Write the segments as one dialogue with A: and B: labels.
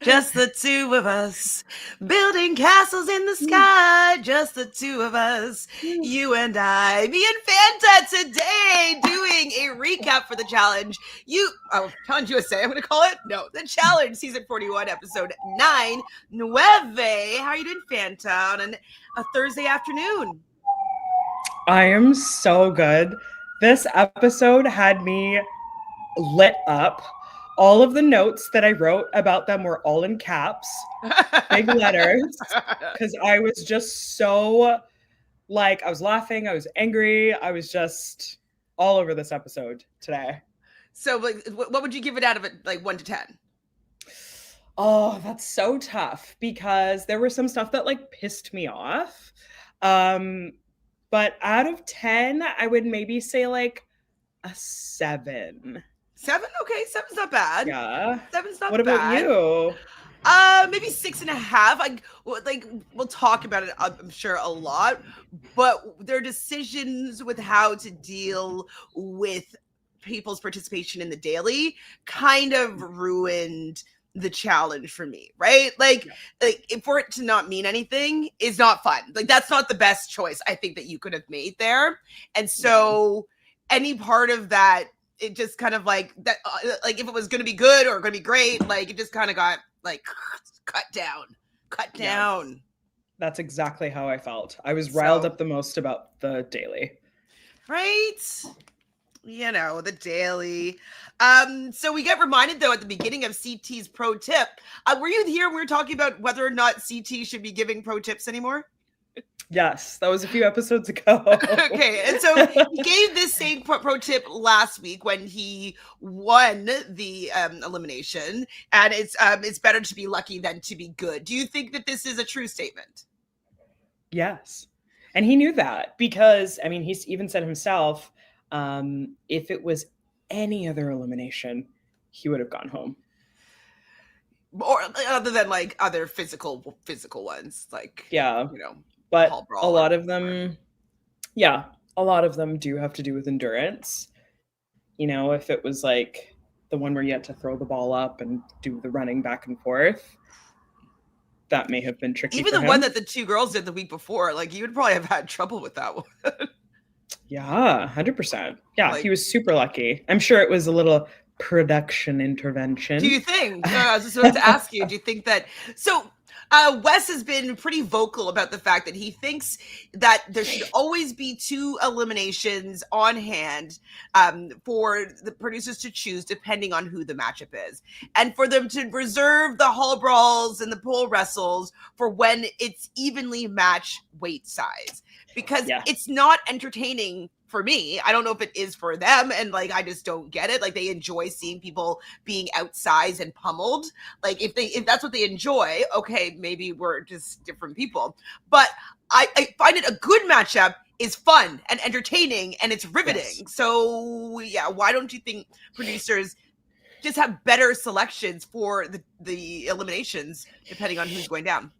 A: Just the two of us, building castles in the sky. Just the two of us, you and I. Me and Fanta today doing a recap for the challenge. Challenge USA, I'm going to call it? No, the challenge, season 41, episode 9, Nueve. How are you doing, Fanta, on a Thursday afternoon?
B: I am so good. This episode had me lit up. All of the notes that I wrote about them were all in caps, big letters, because I was just so I was laughing, I was angry, I was just all over this episode today.
A: So, what would you give it out of it, 1 to 10?
B: Oh, that's so tough because there were some stuff that pissed me off. But out of 10, I would maybe say a 7.
A: 7? Okay, 7's not bad.
B: Yeah.
A: 7's not
B: bad. What about you?
A: Maybe 6.5. We'll talk about it, I'm sure, a lot, but their decisions with how to deal with people's participation in the daily kind of ruined the challenge for me, right? For it to not mean anything is not fun. That's not the best choice I think that you could have made there. And so any part of that, it just kind of that, if it was going to be good or going to be great, it just kind of got cut down.
B: Yeah. That's exactly how I felt. I was riled up the most about the daily.
A: Right? The daily. So we get reminded, though, at the beginning of CT's pro tip. Were you here when we were talking about whether or not CT should be giving pro tips anymore?
B: Yes, that was a few episodes ago.
A: Okay, and so he gave this same pro tip last week when he won the elimination, and it's better to be lucky than to be good. Do you think that this is a true statement?
B: Yes, and he knew that because, he's even said himself, if it was any other elimination, he would have gone home.
A: Or other than other physical ones,
B: yeah, but a lot of them, a lot of them do have to do with endurance. If it was the one where you had to throw the ball up and do the running back and forth, that may have been tricky.
A: Even the one that the two girls did the week before, you would probably have had trouble with that one.
B: Yeah, 100%. Yeah, he was super lucky. I'm sure it was a little production intervention.
A: Do you think? I was just about to ask you, do you think that... So, Wes has been pretty vocal about the fact that he thinks that there should always be 2 eliminations on hand for the producers to choose depending on who the matchup is. And for them to reserve the hall brawls and the pole wrestles for when it's evenly matched weight size. Because it's not entertaining for me. I don't know if it is for them, and I just don't get it. They enjoy seeing people being outsized and pummeled. If that's what they enjoy, okay, maybe we're just different people. But I find it a good matchup is fun and entertaining, and it's riveting. Yes. So why don't you think producers just have better selections for the eliminations depending on who's going down?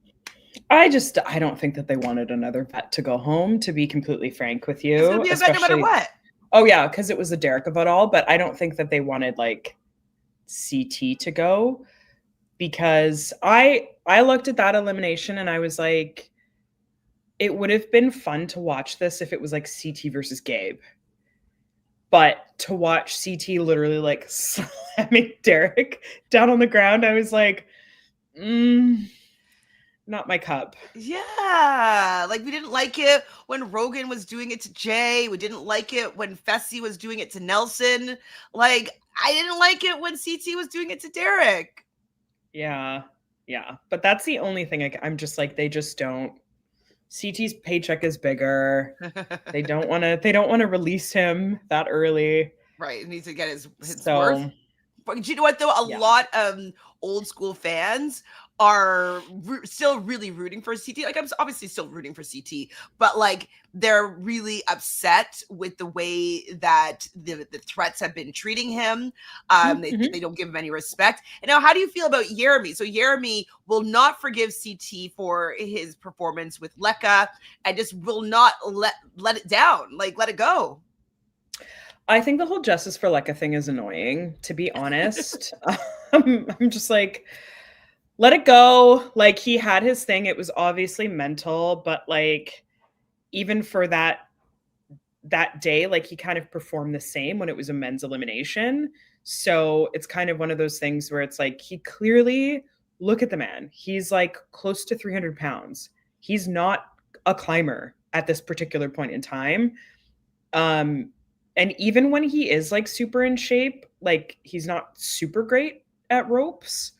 B: I don't think that they wanted another vet to go home, to be completely frank with you.
A: It's gonna be a vet no matter what.
B: Oh yeah, because it was a Derrick of it all, but I don't think that they wanted CT to go, because I looked at that elimination and I was like, it would have been fun to watch this if it was CT versus Gabe. But to watch CT literally slamming Derrick down on the ground, I was like, not my cup.
A: Yeah. We didn't like it when Rogan was doing it to Jay. We didn't like it when Fessy was doing it to Nelson. I didn't like it when CT was doing it to Derrick.
B: Yeah. Yeah. But that's the only thing I'm just they just don't. CT's paycheck is bigger. They don't want to release him that early.
A: Right. He needs to get his worth. But do you know what, though? A lot of old school fans are still really rooting for CT. I'm obviously still rooting for CT, but they're really upset with the way that the threats have been treating him. They don't give him any respect. And now, how do you feel about Yeremi? So Yeremi will not forgive CT for his performance with Leka and just will not let it down, let it go.
B: I think the whole justice for Leka thing is annoying, to be honest. I'm just like, let it go. Like, he had his thing. It was obviously mental, but like, even for that day, like, he kind of performed the same when it was a men's elimination. So it's kind of one of those things where it's like, he clearly, look at the man. He's like close to 300 pounds. He's not a climber at this particular point in time. Um, and even when he is like super in shape, like, he's not super great at ropes,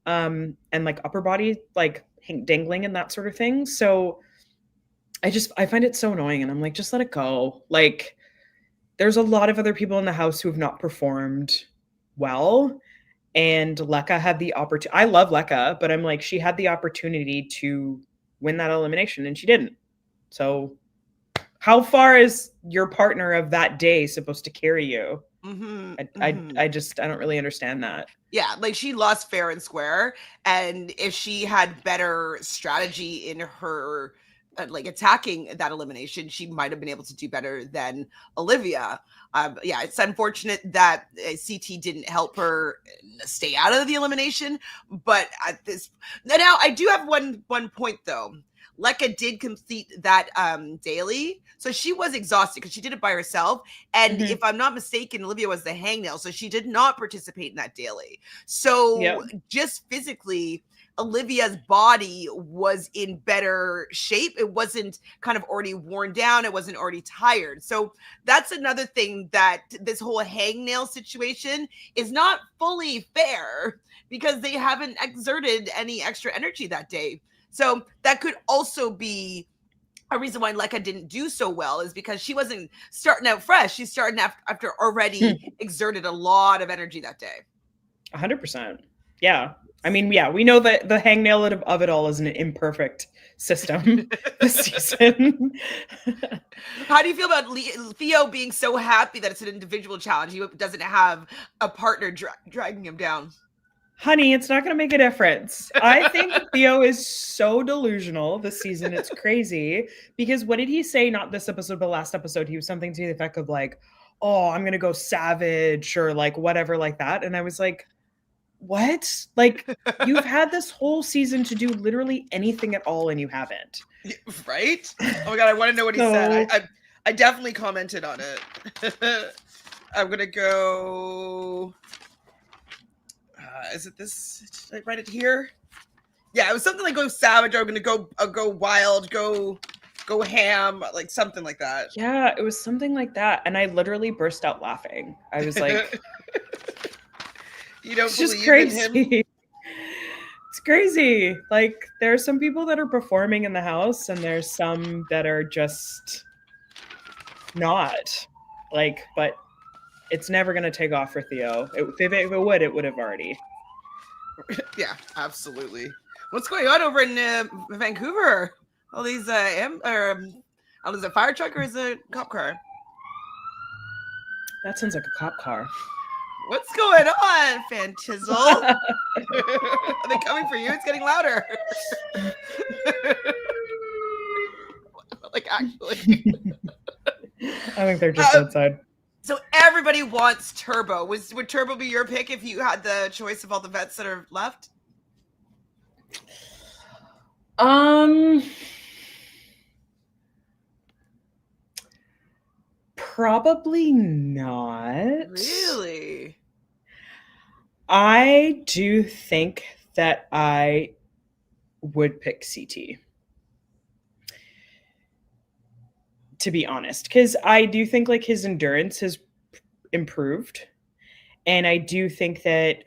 B: and like upper body, like dangling and that sort of thing. So I find it so annoying, and I'm like, just let it go. Like, there's a lot of other people in the house who have not performed well. And Leka had the opportunity. I love Leka, but I'm like, she had the opportunity to win that elimination and she didn't. So how far is your partner of that day supposed to carry you? I don't really understand that.
A: Yeah, like, she lost fair and square, and if she had better strategy in her like attacking that elimination, she might have been able to do better than Olivia. Yeah, it's unfortunate that CT didn't help her stay out of the elimination, but at this now I do have one point though. Leka did complete that daily, so she was exhausted because she did it by herself. And if I'm not mistaken, Olivia was the hangnail, so she did not participate in that daily. So just physically, Olivia's body was in better shape. It wasn't kind of already worn down. It wasn't already tired. So that's another thing, that this whole hangnail situation is not fully fair because they haven't exerted any extra energy that day. So that could also be a reason why Leka didn't do so well, is because she wasn't starting out fresh. She's starting after already exerted a lot of energy that day.
B: 100%. Yeah. I mean, yeah, we know that the hangnail of it all is an imperfect system this season.
A: How do you feel about Theo being so happy that it's an individual challenge? He doesn't have a partner dragging him down.
B: Honey, it's not going to make a difference. I think Theo is so delusional this season. It's crazy. Because what did he say? Not this episode, but last episode. He was something to the effect of like, oh, I'm going to go savage or like whatever like that. And I was like, what? Like, you've had this whole season to do literally anything at all and you haven't.
A: Right? Oh my God, I want to know what he said. I definitely commented on it. I'm going to go... is it this? Did I write it here? Yeah, it was something like go savage, or I'm gonna go wild, go ham, like something like that.
B: Yeah, it was something like that. And I literally burst out laughing. I was like,
A: you don't
B: it's
A: believe
B: just crazy.
A: in him?
B: It's crazy. Like, there are some people that are performing in the house and there's some that are just not. Like, but it's never going to take off for Theo. If it would, it would have already.
A: Yeah, absolutely. What's going on over in Vancouver? All these is it a fire truck or is it a cop car?
B: That sounds like a cop car.
A: What's going on, Fantizzle? Are they coming for you? It's getting louder. Like, actually.
B: I think they're just outside.
A: So everybody wants Turbo. Would Turbo be your pick if you had the choice of all the vets that are left?
B: Probably not.
A: Really?
B: I do think that I would pick CT. To be honest, because I do think like his endurance has improved. And I do think that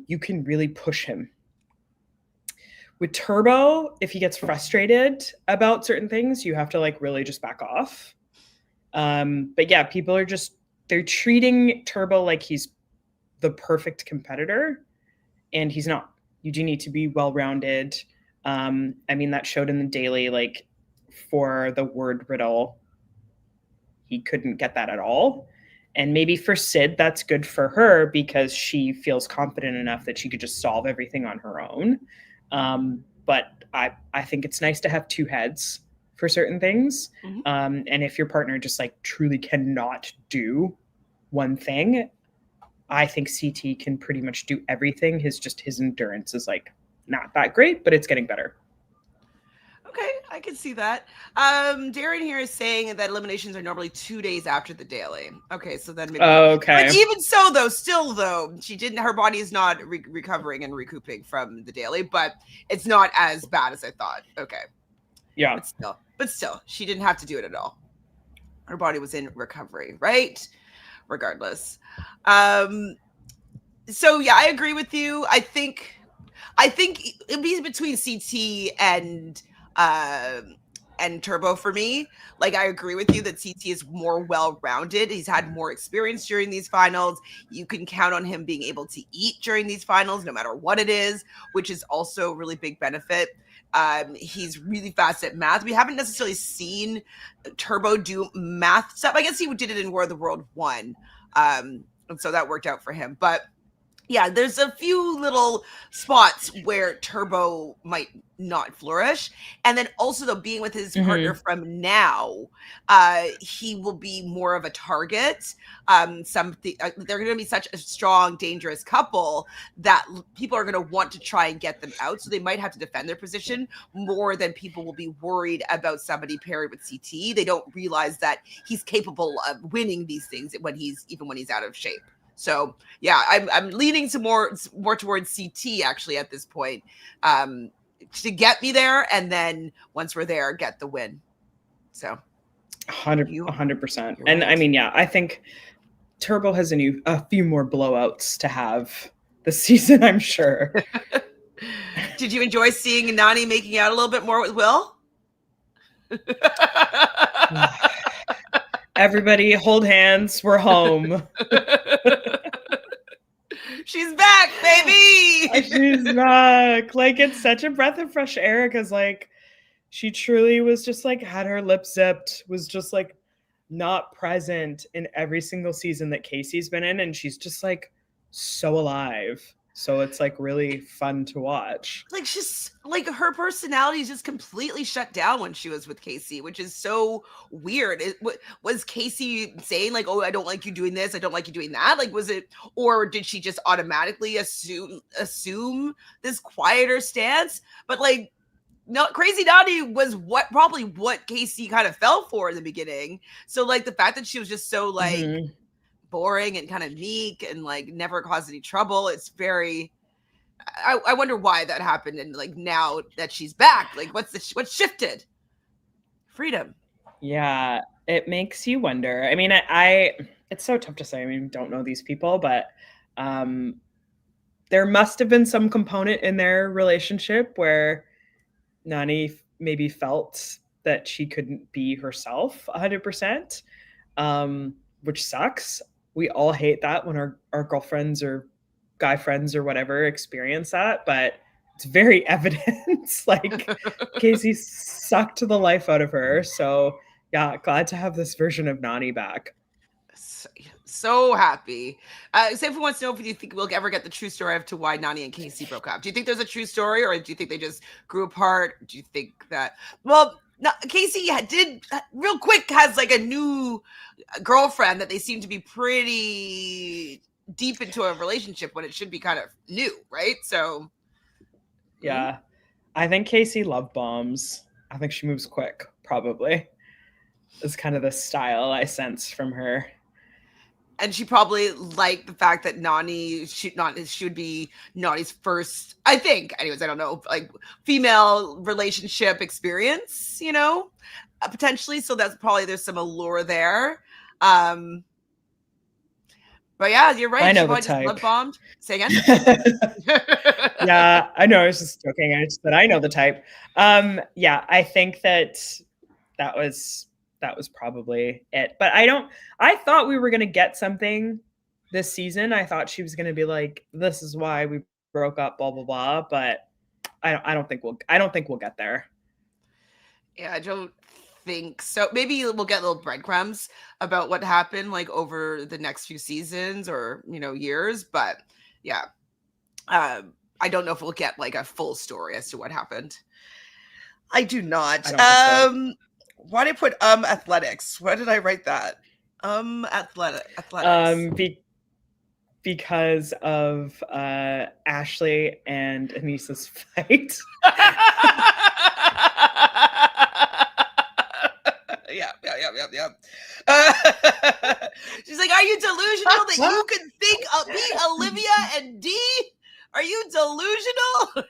B: you can really push him. With Turbo, if he gets frustrated about certain things, you have to like really just back off. But yeah, people are they're treating Turbo like he's the perfect competitor, and he's not. You do need to be well-rounded. I mean, that showed in the daily, like for the word riddle, he couldn't get that at all. And maybe for Sid, that's good for her because she feels confident enough that she could just solve everything on her own. But I think it's nice to have two heads for certain things. And if your partner just like truly cannot do one thing. I think CT can pretty much do everything. His endurance is like not that great, but it's getting better.
A: Okay, I can see that. Darren here is saying that eliminations are normally 2 days after the daily. Okay, so then maybe.
B: Okay.
A: But even so, though, still though, her body is not recovering and recouping from the daily, but it's not as bad as I thought. Okay.
B: Yeah.
A: But still, she didn't have to do it at all. Her body was in recovery, right? Regardless. So yeah, I agree with you. I think it be between CT and Turbo for me. Like, I agree with you that CT is more well-rounded. He's had more experience during these finals. You can count on him being able to eat during these finals, no matter what it is, which is also a really big benefit. He's really fast at math. We haven't necessarily seen Turbo do math stuff. I guess he did it in War of the World 1. And so that worked out for him. But yeah, there's a few little spots where Turbo might not flourish. And then also, though, being with his partner from now, he will be more of a target. They're going to be such a strong, dangerous couple that people are going to want to try and get them out. So they might have to defend their position more than people will be worried about somebody paired with CT. They don't realize that he's capable of winning these things when he's out of shape. So yeah, I'm leaning to more towards CT actually at this point, to get me there, and then once we're there, get the win. So
B: 100%. And right. I mean, yeah, I think Turbo has a few more blowouts to have this season, I'm sure.
A: Did you enjoy seeing Nani making out a little bit more with Will?
B: Everybody hold hands. We're home.
A: She's back, baby.
B: She's back. Like, it's such a breath of fresh air because, like, she truly was just like had her lips zipped, was just like not present in every single season that Casey's been in, and she's just like so alive. So it's like really fun to watch.
A: Like, she's like, her personality is just completely shut down when she was with Casey, which is so weird. Was Casey saying like, "Oh, I don't like you doing this, I don't like you doing that"? Like, was it, or did she just automatically assume this quieter stance? But like, no, Crazy Nani was probably what Casey kind of fell for in the beginning. So like, the fact that she was just so like boring and kind of meek and like never caused any trouble, it's very, I wonder why that happened. And like, now that she's back, like what's shifted? Freedom.
B: Yeah, it makes you wonder. I mean, it's so tough to say. I mean, don't know these people, but there must have been some component in their relationship where Nani maybe felt that she couldn't be herself 100%, which sucks. We all hate that when our girlfriends or guy friends or whatever experience that, but it's very evident. Like, Casey sucked the life out of her. So yeah, glad to have this version of Nani back.
A: So happy. Sanford wants to know if you think we'll ever get the true story of to why Nani and Casey broke up. Do you think there's a true story, or do you think they just grew apart? Do you think that, well, Casey did real quick has like a new girlfriend that they seem to be pretty deep into a relationship when it should be kind of new, right? So
B: yeah, I think Casey love bombs. I think she moves quick, probably. It's kind of the style I sense from her.
A: And she probably liked the fact that Nani should be Nani's first, I think, anyways, I don't know, like, female relationship experience, you know, potentially. So that's probably, there's some allure there. But yeah, you're right.
B: I know
A: she
B: the
A: probably
B: type.
A: Just love bombed. Say again.
B: Yeah, I know. I was just joking. I just said I know the type. Yeah, I think that was probably it. But I thought we were going to get something this season. I thought she was going to be like, this is why we broke up, blah, blah, blah. But I don't think we'll get there.
A: Yeah, I don't think so. Maybe we'll get little breadcrumbs about what happened like over the next few seasons or, you know, years. But yeah, I don't know if we'll get like a full story as to what happened. I do not.
B: I don't think so.
A: Why did I put athletics? Why did I write that? Athletics.
B: Because of Ashley and Aneesa's fight.
A: Yeah. She's like, are you delusional that you can think of me, Olivia and Dee? Are you delusional?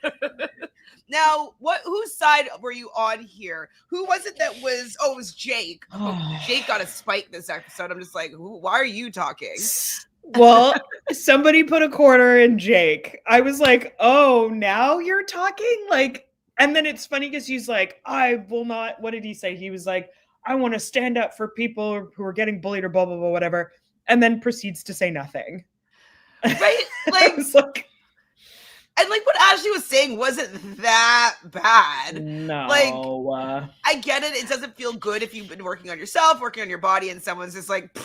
A: Now, whose side were you on here? Who was it that was? Oh, it was Jake. Jake got a spike this episode. I'm just like, why are you talking?
B: Well, somebody put a quarter in Jake. I was like, oh, now you're talking? Like, and then it's funny because he's like, I will not. What did he say? He was like, I want to stand up for people who are getting bullied or blah, blah, blah, whatever. And then proceeds to say nothing.
A: Right? Like,
B: I was like,
A: and like what Ashley was saying wasn't that bad.
B: No.
A: Like, I get it. It doesn't feel good if you've been working on yourself, working on your body, and someone's just like,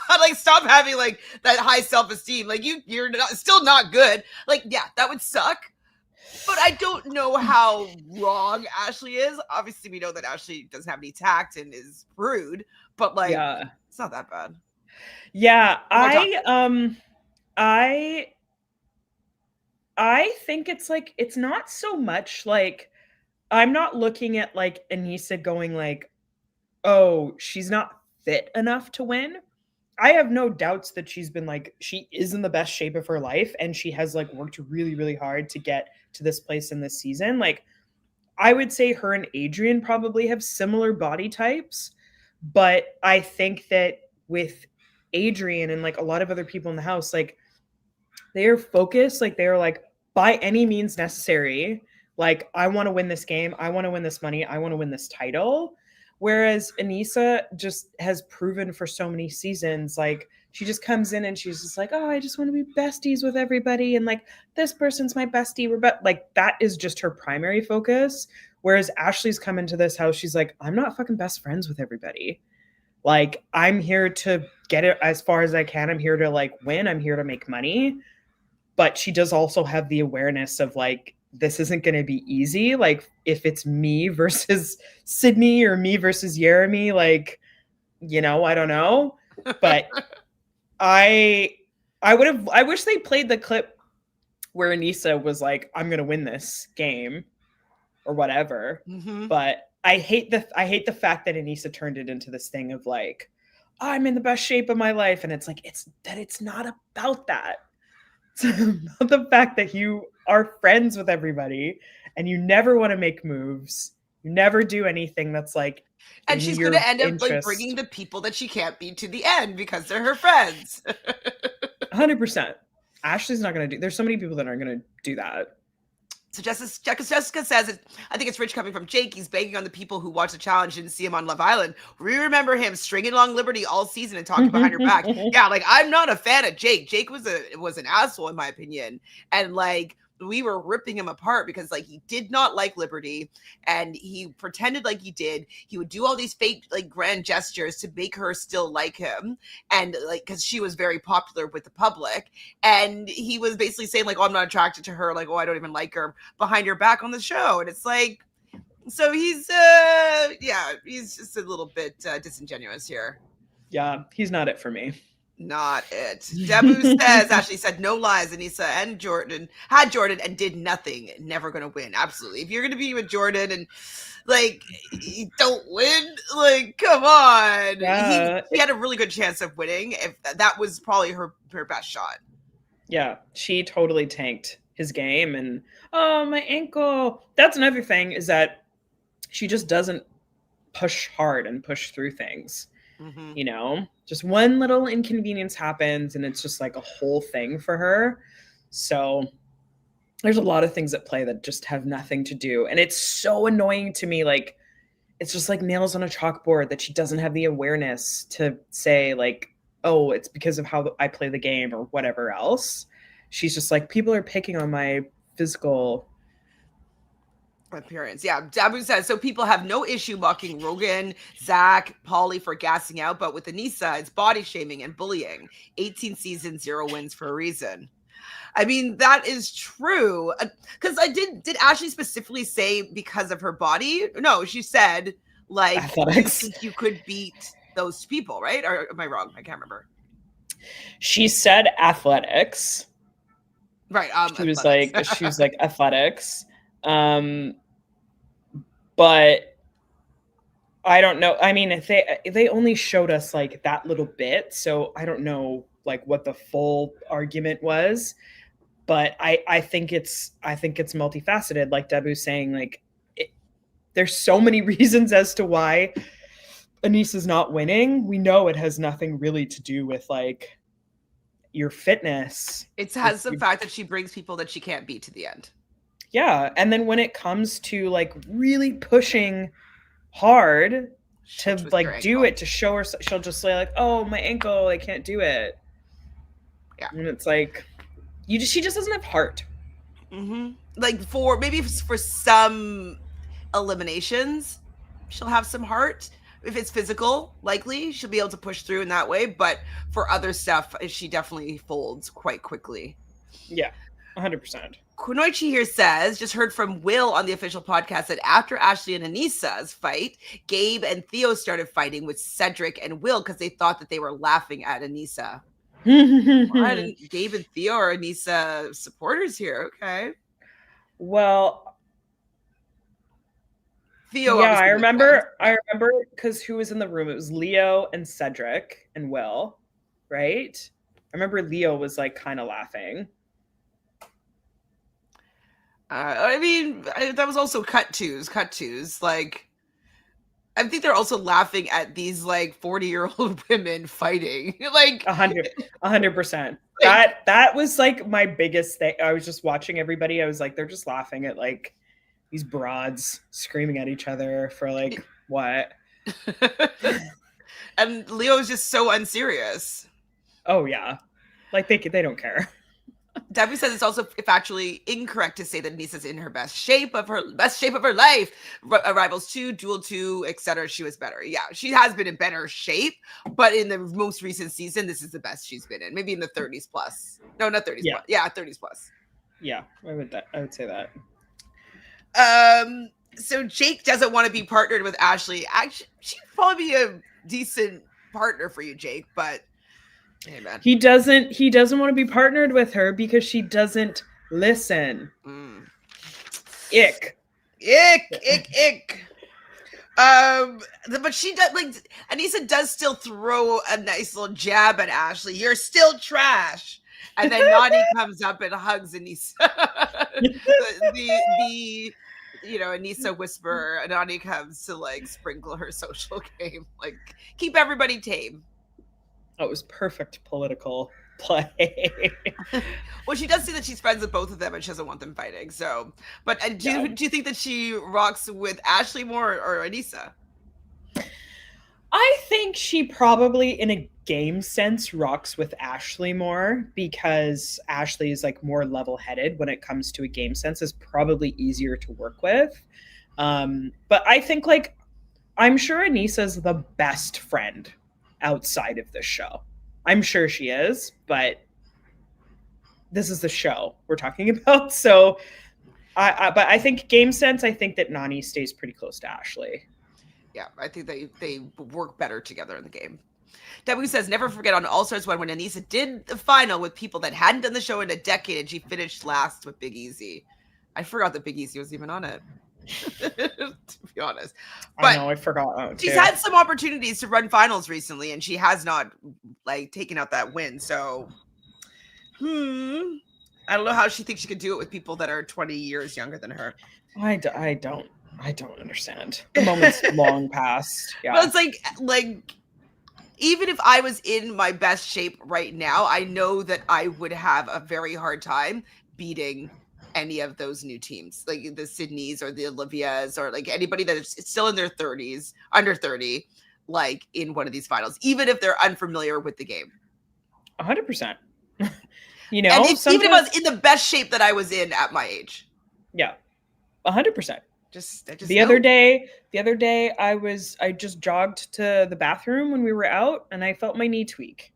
A: like stop having like that high self-esteem. Like you're still not good. Like, yeah, that would suck. But I don't know how wrong Ashley is. Obviously, we know that Ashley doesn't have any tact and is rude, but like, it's not that bad.
B: Yeah, I think it's like, it's not so much like, I'm not looking at like Aneesa going like, oh, she's not fit enough to win. I have no doubts that she's been like, she is in the best shape of her life and she has like worked really, really hard to get to this place in this season. Like, I would say her and Adrienne probably have similar body types, but I think that with Adrienne and like a lot of other people in the house, like they're focused, like they're like, by any means necessary, like, I want to win this game, I want to win this money, I want to win this title. Whereas Aneesa just has proven for so many seasons, like she just comes in and she's just like, oh, I just want to be besties with everybody. And like, this person's my bestie. Like, that is just her primary focus. Whereas Ashley's come into this house, she's like, I'm not fucking best friends with everybody. Like, I'm here to get it as far as I can. I'm here to like win. I'm here to make money. But she does also have the awareness of like, this isn't going to be easy. Like, if it's me versus Sydney or me versus Yeremi, like, you know, I don't know. But I wish they played the clip where Aneesa was like, I'm going to win this game or whatever.
A: Mm-hmm.
B: But I hate the fact that Aneesa turned it into this thing of like, I'm in the best shape of my life. And it's like, it's not about that. It's about the fact that you are friends with everybody and you never want to make moves. You never do anything that's like,
A: and she's going to end up like bringing the people that she can't beat to the end because they're her friends.
B: 100%. Ashley's not going to do. There's so many people that aren't going to do that.
A: So Jessica says, I think it's rich coming from Jake. He's banging on the people who watch the challenge and see him on Love Island. We remember him stringing along Liberty all season and talking behind her back. Yeah, like, I'm not a fan of Jake. Jake was an asshole in my opinion. And like, we were ripping him apart because like he did not like Liberty and he pretended like he did. He would do all these fake like grand gestures to make her still like him, and like because she was very popular with the public, and he was basically saying like, oh, I'm not attracted to her, like, oh, I don't even like her behind her back on the show. And it's like, so he's he's just a little bit disingenuous here.
B: Yeah, he's not it for me.
A: Not it. Debu says, Ashley said, no lies. Aneesa and Jordan had Jordan and did nothing. Never going to win. Absolutely. If you're going to be with Jordan and like, you don't win, like, come on.
B: Yeah.
A: He had a really good chance of winning. If that was probably her best shot.
B: Yeah. She totally tanked his game. And, oh, my ankle. That's another thing, is that she just doesn't push hard and push through things. Mm-hmm. You know, just one little inconvenience happens and it's just like a whole thing for her. So there's a lot of things at play that just have nothing to do. And it's so annoying to me. Like, it's just like nails on a chalkboard that she doesn't have the awareness to say like, oh, it's because of how I play the game or whatever else. She's just like, people are picking on my physical
A: appearance. Yeah, Dabu says, so people have no issue mocking Rogan, Zach, Pauly for gassing out, but with Aneesa, it's body shaming and bullying. 18 seasons, 0 wins for a reason. I mean, that is true. Because did Ashley specifically say because of her body? No, she said, like, you think you could beat those people, right? Or am I wrong? I can't remember.
B: She said athletics.
A: Right.
B: She was like athletics. But I don't know. I mean, if they only showed us like that little bit, so I don't know like what the full argument was. But I think it's multifaceted. Like Debu's saying, like there's so many reasons as to why Aneesa's not winning. We know it has nothing really to do with like your fitness.
A: It has the fact that she brings people that she can't beat to the end.
B: Yeah, and then when it comes to like really pushing hard to like do it, to show her, she'll just say like, oh, my ankle, I can't do it.
A: Yeah.
B: And it's like she just doesn't have heart.
A: Like for some eliminations she'll have some heart. If it's physical, likely she'll be able to push through in that way, but for other stuff she definitely folds quite quickly.
B: Yeah, 100%.
A: Kunoichi here says, just heard from Will on the official podcast that after Ashley and Aneesa's fight, Gabe and Theo started fighting with Cedric and Will because they thought that they were laughing at Aneesa. Gabe and Theo are Aneesa supporters here. Okay.
B: Well,
A: Theo.
B: Yeah, I remember because who was in the room? It was Leo and Cedric and Will, right? I remember Leo was like kind of laughing.
A: I mean, that was also cut twos. Like, I think they're also laughing at these like 40-year-old women fighting. Like
B: 100%. That was like my biggest thing. I was just watching everybody. I was like, they're just laughing at like these broads screaming at each other for like what?
A: And Leo's just so unserious.
B: Oh yeah, like they don't care.
A: Debbie says it's also factually incorrect to say that Aneesa's in her best shape of her life. Rivals 2, Duel 2, etc. She was better. Yeah, she has been in better shape, but in the most recent season, this is the best she's been in. Maybe in the 30s plus. No, not 30s.
B: Yeah.
A: Plus. Yeah, 30s plus.
B: Yeah, I would say that.
A: So Jake doesn't want to be partnered with Ashley. Actually, she'd probably be a decent partner for you, Jake, but hey, man.
B: He doesn't want to be partnered with her because she doesn't listen. Ick. But
A: she does, like, Aneesa does still throw a nice little jab at Ashley. You're still trash. And then Nani comes up and hugs Aneesa. the Aneesa whisperer. Nani comes to like sprinkle her social game, like keep everybody tame.
B: Oh, it was perfect political play.
A: Well, she does say that she's friends with both of them and she doesn't want them fighting. So, but do you think that she rocks with Ashley more or Aneesa?
B: I think she probably, in a game sense, rocks with Ashley more because Ashley is like more level-headed when it comes to a game sense, is probably easier to work with. But I think like I'm sure Aneesa's the best friend outside of the show. I'm sure she is, but this is the show we're talking about. So but I think game sense, I think that Nani stays pretty close to Ashley.
A: Yeah, I think they work better together in the game. W says, never forget on All Stars 1 when Aneesa did the final with people that hadn't done the show in a decade and she finished last with Big Easy. I forgot that Big Easy was even on it. To be honest. But
B: I know, I forgot.
A: She's had some opportunities to run finals recently and she has not like taken out that win. So I don't know how she thinks she could do it with people that are 20 years younger than her.
B: I don't understand. The moment's long past. Yeah.
A: Well, it's like even if I was in my best shape right now, I know that I would have a very hard time beating any of those new teams, like the Sydneys or the Olivias or like anybody that is still in their 30s, under 30, like in one of these finals, even if they're unfamiliar with the game.
B: 100%.
A: You know, and even if I was in the best shape that I was in at my age.
B: Yeah, 100%. The
A: know.
B: other day I just jogged to the bathroom when we were out and I felt my knee tweak.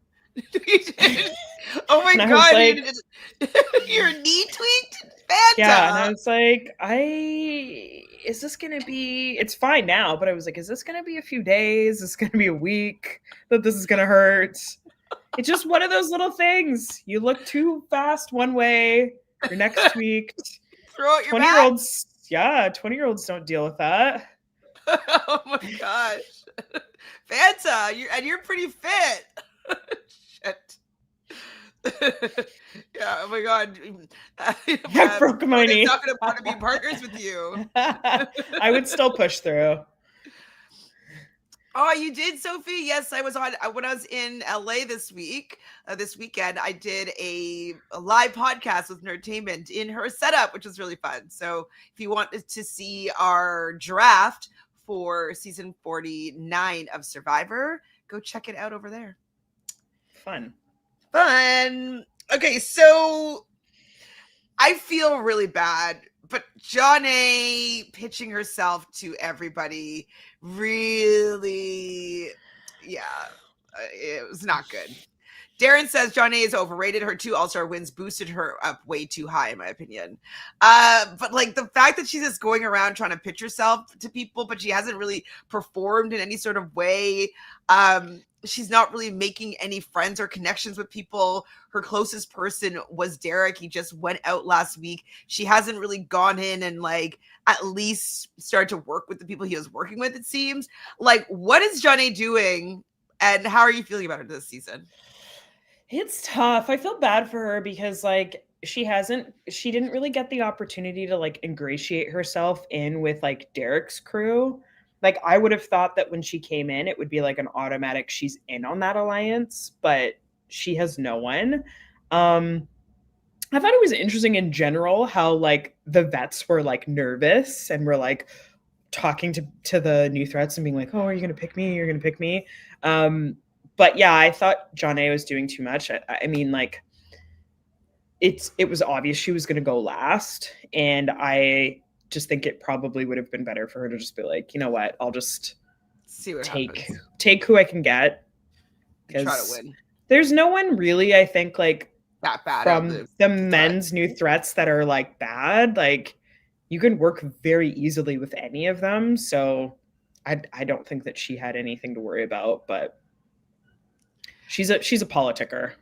A: Oh my God. Like, your knee tweaked? Fanta.
B: Yeah, and I was like, is this gonna be? It's fine now, but I was like, is this gonna be a few days? Is this gonna be a week that this is gonna hurt? It's just one of those little things. You look too fast one way, your neck's tweaked.
A: Throw out your
B: 20-year-olds, yeah, 20-year-olds don't deal with that.
A: Oh my gosh. Fanta, you're pretty fit. Shit. Yeah, oh my god.
B: I broke my knee.
A: He's not gonna want to be partners with you.
B: I would still push through.
A: Oh, you did, Sophie? Yes, I was on when I was in LA this weekend. I did a live podcast with Nerdtainment in her setup, which was really fun. So if you want to see our draft for season 49 of Survivor, go check it out over there.
B: Fun. Okay,
A: so I feel really bad, but Jonna pitching herself to everybody really, it was not good. Darren says Jonna is overrated. Her 2 All-Star wins boosted her up way too high, in my opinion. But like the fact that she's just going around trying to pitch herself to people, but she hasn't really performed in any sort of way. She's not really making any friends or connections with people. Her closest person was Derrick. He just went out last week. She hasn't really gone in and like at least started to work with the people he was working with, it seems. Like, what is Jonna doing? And how are you feeling about it this season?
B: It's tough. I feel bad for her because like she didn't really get the opportunity to like ingratiate herself in with like Derrick's crew. Like I would have thought that when she came in, it would be like an automatic she's in on that alliance, but she has no one. I thought it was interesting in general how like the vets were like nervous and were like talking to the new threats and being like, oh, are you going to pick me? You're going to pick me. But yeah, I thought Jonna was doing too much. I mean, like it was obvious she was going to go last. And I just think it probably would have been better for her to just be like, you know what, I'll just
A: see what
B: take who I can get.
A: Try to win.
B: There's no one really, I think, like
A: that bad
B: from the men's new threats that are like bad. Like you can work very easily with any of them. So I don't think that she had anything to worry about, but she's a politicker.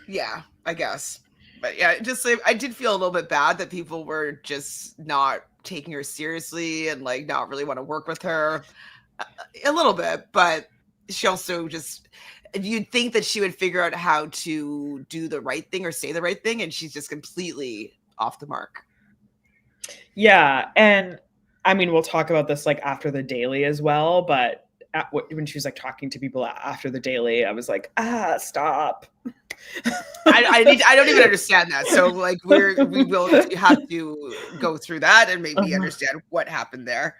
A: Yeah, I guess. But yeah, just I did feel a little bit bad that people were just not taking her seriously and like not really want to work with her a little bit. But she also just, you'd think that she would figure out how to do the right thing or say the right thing, and she's just completely off the mark.
B: Yeah, and I mean, we'll talk about this like after the daily as well, but when she was like talking to people after the daily, I was like, stop.
A: I don't even understand that. So like we will have to go through that and maybe understand what happened there.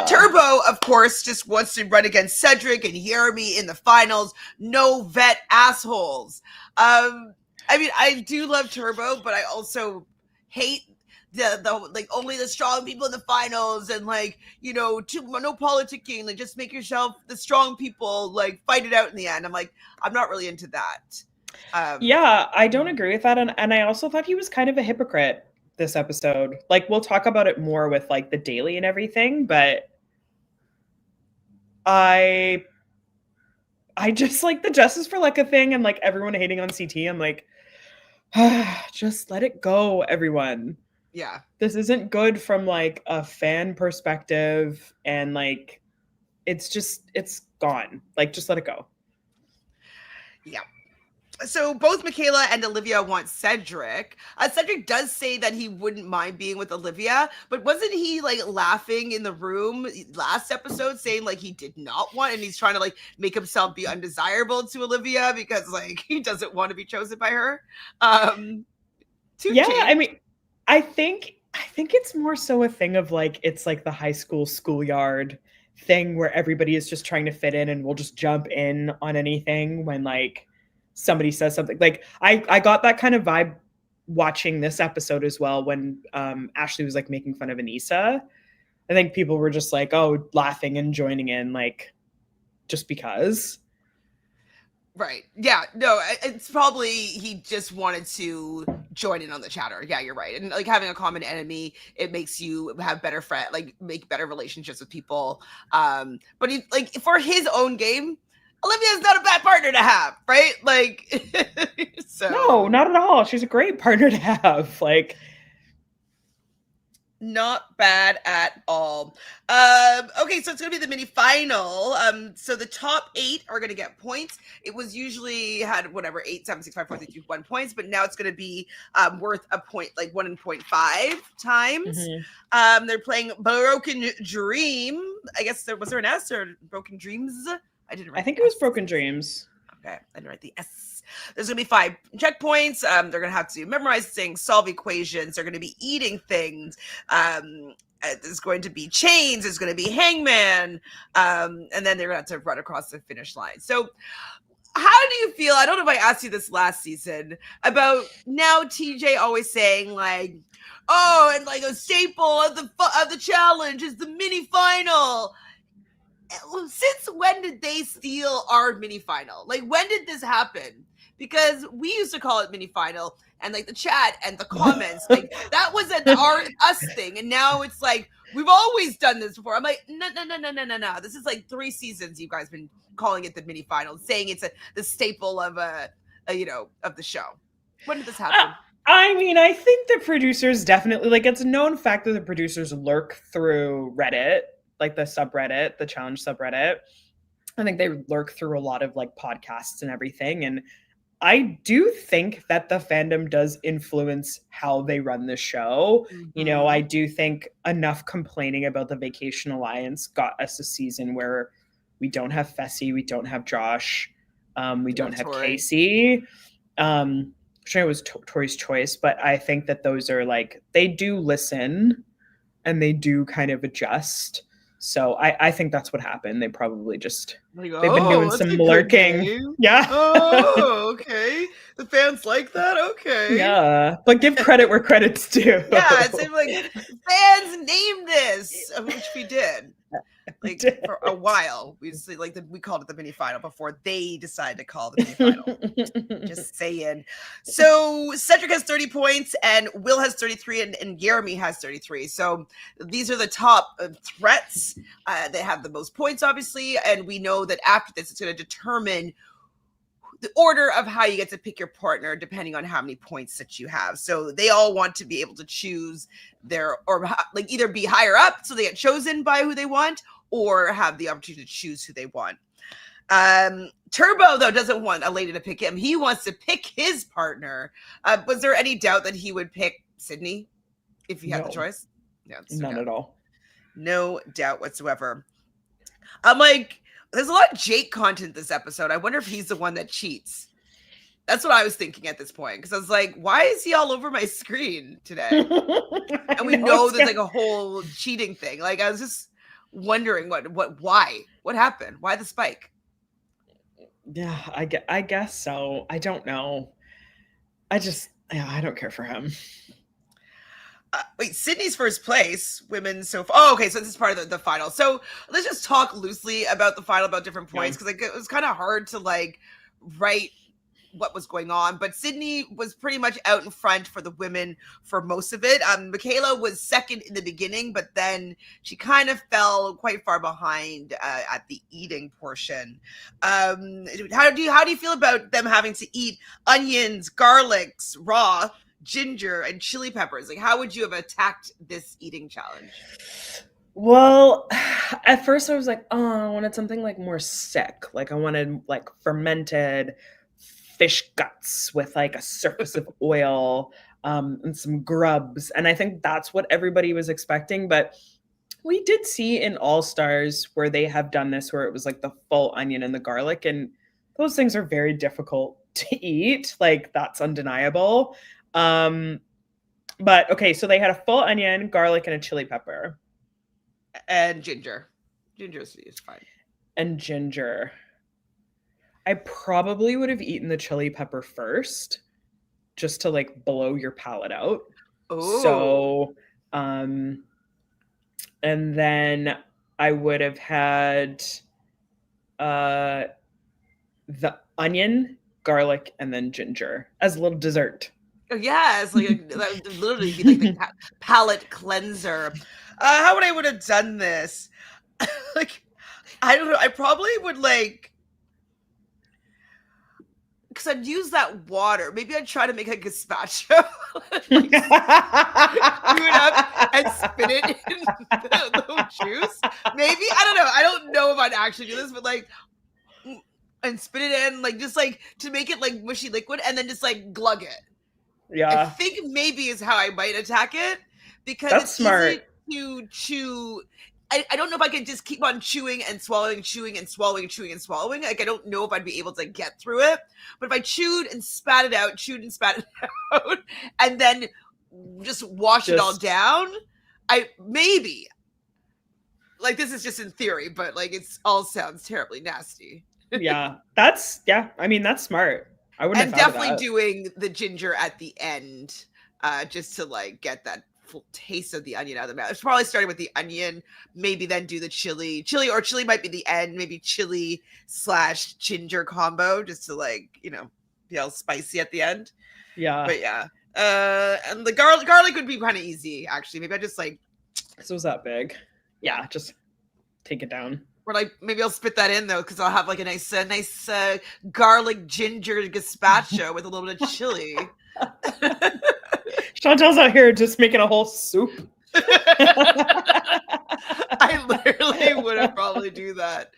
A: Turbo, of course, just wants to run against Cedric and Yeremi in the finals. No vet assholes. I mean, I do love Turbo, but I also hate the like only the strong people in the finals and like, you know, no politicking, like just make yourself the strong people, like fight it out in the end. I'm like, I'm not really into that.
B: Yeah, I don't agree with that. And I also thought he was kind of a hypocrite this episode. Like we'll talk about it more with like the daily and everything, but I just like the Justice for Leka thing and like everyone hating on CT. I'm like, just let it go, everyone.
A: Yeah.
B: This isn't good from like a fan perspective, and like it's gone. Like just let it go.
A: Yeah. So both Michaela and Olivia want Cedric. Cedric does say that he wouldn't mind being with Olivia, but wasn't he like laughing in the room last episode saying like he did not want, and he's trying to like make himself be undesirable to Olivia because like he doesn't want to be chosen by her.
B: Yeah, I mean, I think it's more so a thing of like it's like the high school schoolyard thing where everybody is just trying to fit in and will just jump in on anything when like somebody says something. Like I got that kind of vibe watching this episode as well when Ashley was like making fun of Aneesa. I think people were just like, oh, laughing and joining in like just because.
A: Right. Yeah. No, it's probably he just wanted to join in on the chatter. Yeah, you're right. And like having a common enemy, it makes you have better make better relationships with people. But like for his own game, Olivia's not a bad partner to have, right? Like, so
B: no, not at all. She's a great partner to have. Like,
A: not bad at all. Okay, so it's gonna be the mini final. So the top 8 are gonna get points. It was usually had whatever 8, 7, 6, 5, 4, 3, 2, 1 points, but now it's gonna be worth a point, like 1.5 times. They're playing Broken Dream. I guess was there an S or Broken Dreams?
B: I think it was Broken Dreams.
A: Okay, I didn't write the S. There's going to be 5 checkpoints. They're going to have to memorize things, solve equations. They're going to be eating things. There's going to be chains. There's going to be hangman. And then they're going to have to run across the finish line. So how do you feel? I don't know if I asked you this last season about now TJ always saying like, oh, and like a staple of the challenge is the mini final. Since when did they steal our mini final? Like, when did this happen? Because we used to call it mini final, and like the chat and the comments, like that was us thing, and now it's like we've always done this before. I'm like, no. This is like 3 seasons you guys been calling it the mini final, saying it's the staple of of the show. When did this happen?
B: I mean, I think the producers definitely, like, it's a known fact that the producers lurk through Reddit, like the subreddit, the challenge subreddit. I think they lurk through a lot of like podcasts and everything. And I do think that the fandom does influence how they run the show. Mm-hmm. You know, I do think enough complaining about the Vacation Alliance got us a season where we don't have Fessy, we don't have Josh, we don't have
A: Tori.
B: Casey. Sure, it was Tori's choice, but I think that those are like, they do listen and they do kind of adjust. So I think that's what happened. They probably just, they've been doing some lurking. Yeah.
A: Oh, okay. The fans like that? Okay.
B: Yeah. But give credit where credit's due.
A: Yeah, it's like fans named this, which we did. Like for a while, we called it the mini final before they decided to call it the mini final. Just saying. So Cedric has 30 points, and Will has 33, and Yeremi has 33. So these are the top threats. They have the most points, obviously, and we know that after this, it's going to determine the order of how you get to pick your partner depending on how many points that you have. So they all want to be able to choose either be higher up so they get chosen by who they want, or have the opportunity to choose who they want. Turbo, though, doesn't want a lady to pick him. He wants to pick his partner. Was there any doubt that he would pick Sydney if he had the choice? No,
B: none at all.
A: No doubt whatsoever. I'm like, there's a lot of Jake content this episode. I wonder if he's the one that cheats. That's what I was thinking at this point. Because I was like, why is he all over my screen today? And we know there's like a whole cheating thing. Like, I was just wondering why? What happened? Why the spike?
B: Yeah, I guess so. I don't know. I don't care for him.
A: Wait, Sydney's first place, women so far. Oh, okay, so this is part of the final. So let's just talk loosely about the final, about different points, because it was kind of hard to like write what was going on. But Sydney was pretty much out in front for the women for most of it. Michaela was second in the beginning, but then she kind of fell quite far behind at the eating portion. How do you feel about them having to eat onions, garlics, raw, ginger, and chili peppers? Like, how would you have attacked this eating challenge?
B: Well, at first I was like, oh, I wanted something like more sick. Like I wanted like fermented fish guts with like a surface of oil and some grubs. And I think that's what everybody was expecting. But we did see in All Stars where they have done this, where it was like the full onion and the garlic. And those things are very difficult to eat. Like that's undeniable. But okay, so they had a full onion, garlic, and a chili pepper.
A: And ginger. Ginger is fine.
B: And ginger. I probably would have eaten the chili pepper first, just to like blow your palate out.
A: Oh.
B: So, and then I would have had the onion, garlic, and then ginger as a little dessert.
A: Oh, yes, like that would literally be like the palate cleanser. How would have done this? Like, I don't know. I probably would like, because I'd use that water. Maybe I'd try to make a gazpacho, like chew it up and spit it in the juice. Maybe, I don't know. I don't know if I'd actually do this, but like, and spit it in, like just like to make it like mushy liquid, and then just like glug it. I
B: Yeah,
A: think maybe is how I might attack it, because
B: that's
A: it's
B: smart.
A: easy to chew. I don't know if I could just keep on chewing and swallowing, chewing and swallowing, chewing and swallowing. Like, I don't know if I'd be able to get through it. But if I chewed and spat it out, chewed and spat it out, and then just wash it all down, I maybe. Like, this is just in theory, but like it's all sounds terribly nasty.
B: Yeah, I mean, that's smart. I wouldn't
A: And
B: have thought of
A: definitely
B: that.
A: doing the ginger at the end, just to like get that full taste of the onion out of the mouth. It's probably starting with the onion, maybe then do the chili, or chili might be the end, maybe chili / ginger combo, just to like, be all spicy at the end.
B: Yeah,
A: but yeah, and the garlic would be kind of easy actually. Maybe I just like,
B: so was that big? Yeah, just take it down.
A: Or like maybe I'll spit that in though, because I'll have like a nice garlic ginger gazpacho with a little bit of chili.
B: Chantel's out here just making a whole soup.
A: I literally would probably do that.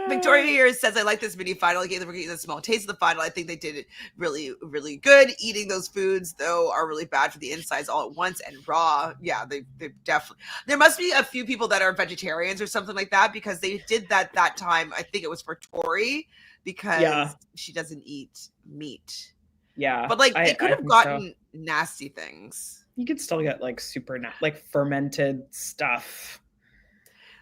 A: Victoria here says, I like this mini final. I gave them a small taste of the final. I think they did it really, really good. Eating those foods, though, are really bad for the insides all at once and raw. Yeah, they definitely. There must be a few people that are vegetarians or something like that, because they did that time. I think it was for Tori, because she doesn't eat meat.
B: Yeah.
A: But like, they could have gotten nasty things.
B: You could still get like super like fermented stuff.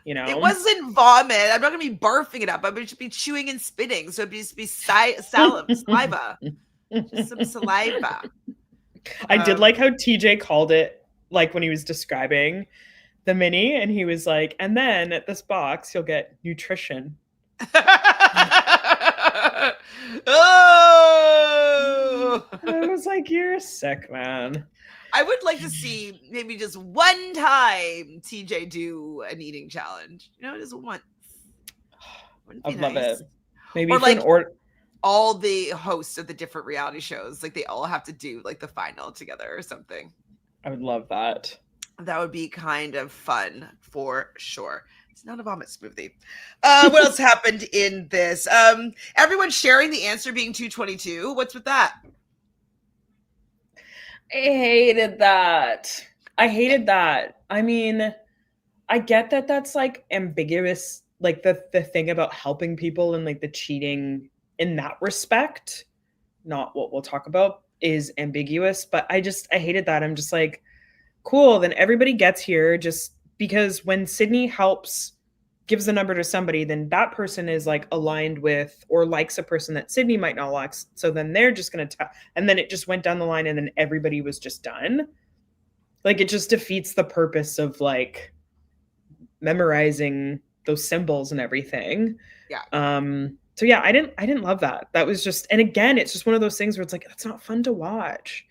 A: It wasn't vomit. I'm not going to be barfing it up. I'm going to be chewing and spitting. So it'd just be saliva. Just some saliva.
B: I did like how TJ called it, like when he was describing the mini, and he was like, and then at this box, you'll get nutrition.
A: Oh!
B: I was like, you're sick, man.
A: I would like to see maybe just one time TJ do an eating challenge. Just once.
B: I'd love it. Maybe
A: or like all the hosts of the different reality shows, like they all have to do like the final together or something.
B: I would love that.
A: That would be kind of fun for sure. It's not a vomit smoothie. What else happened in this? Everyone sharing the answer being 222. What's with that?
B: I hated that. I mean, I get that that's like ambiguous, like the thing about helping people and like the cheating in that respect, not what we'll talk about, is ambiguous. But I hated that. I'm just like, cool, then everybody gets here, just because when Sydney gives the number to somebody, then that person is like aligned with or likes a person that Sydney might not like. So then they're just going to and then it just went down the line, and then everybody was just done. Like, it just defeats the purpose of like memorizing those symbols and everything.
A: Yeah.
B: So yeah, I didn't love that. That was just, and again, it's just one of those things where it's like, that's not fun to watch.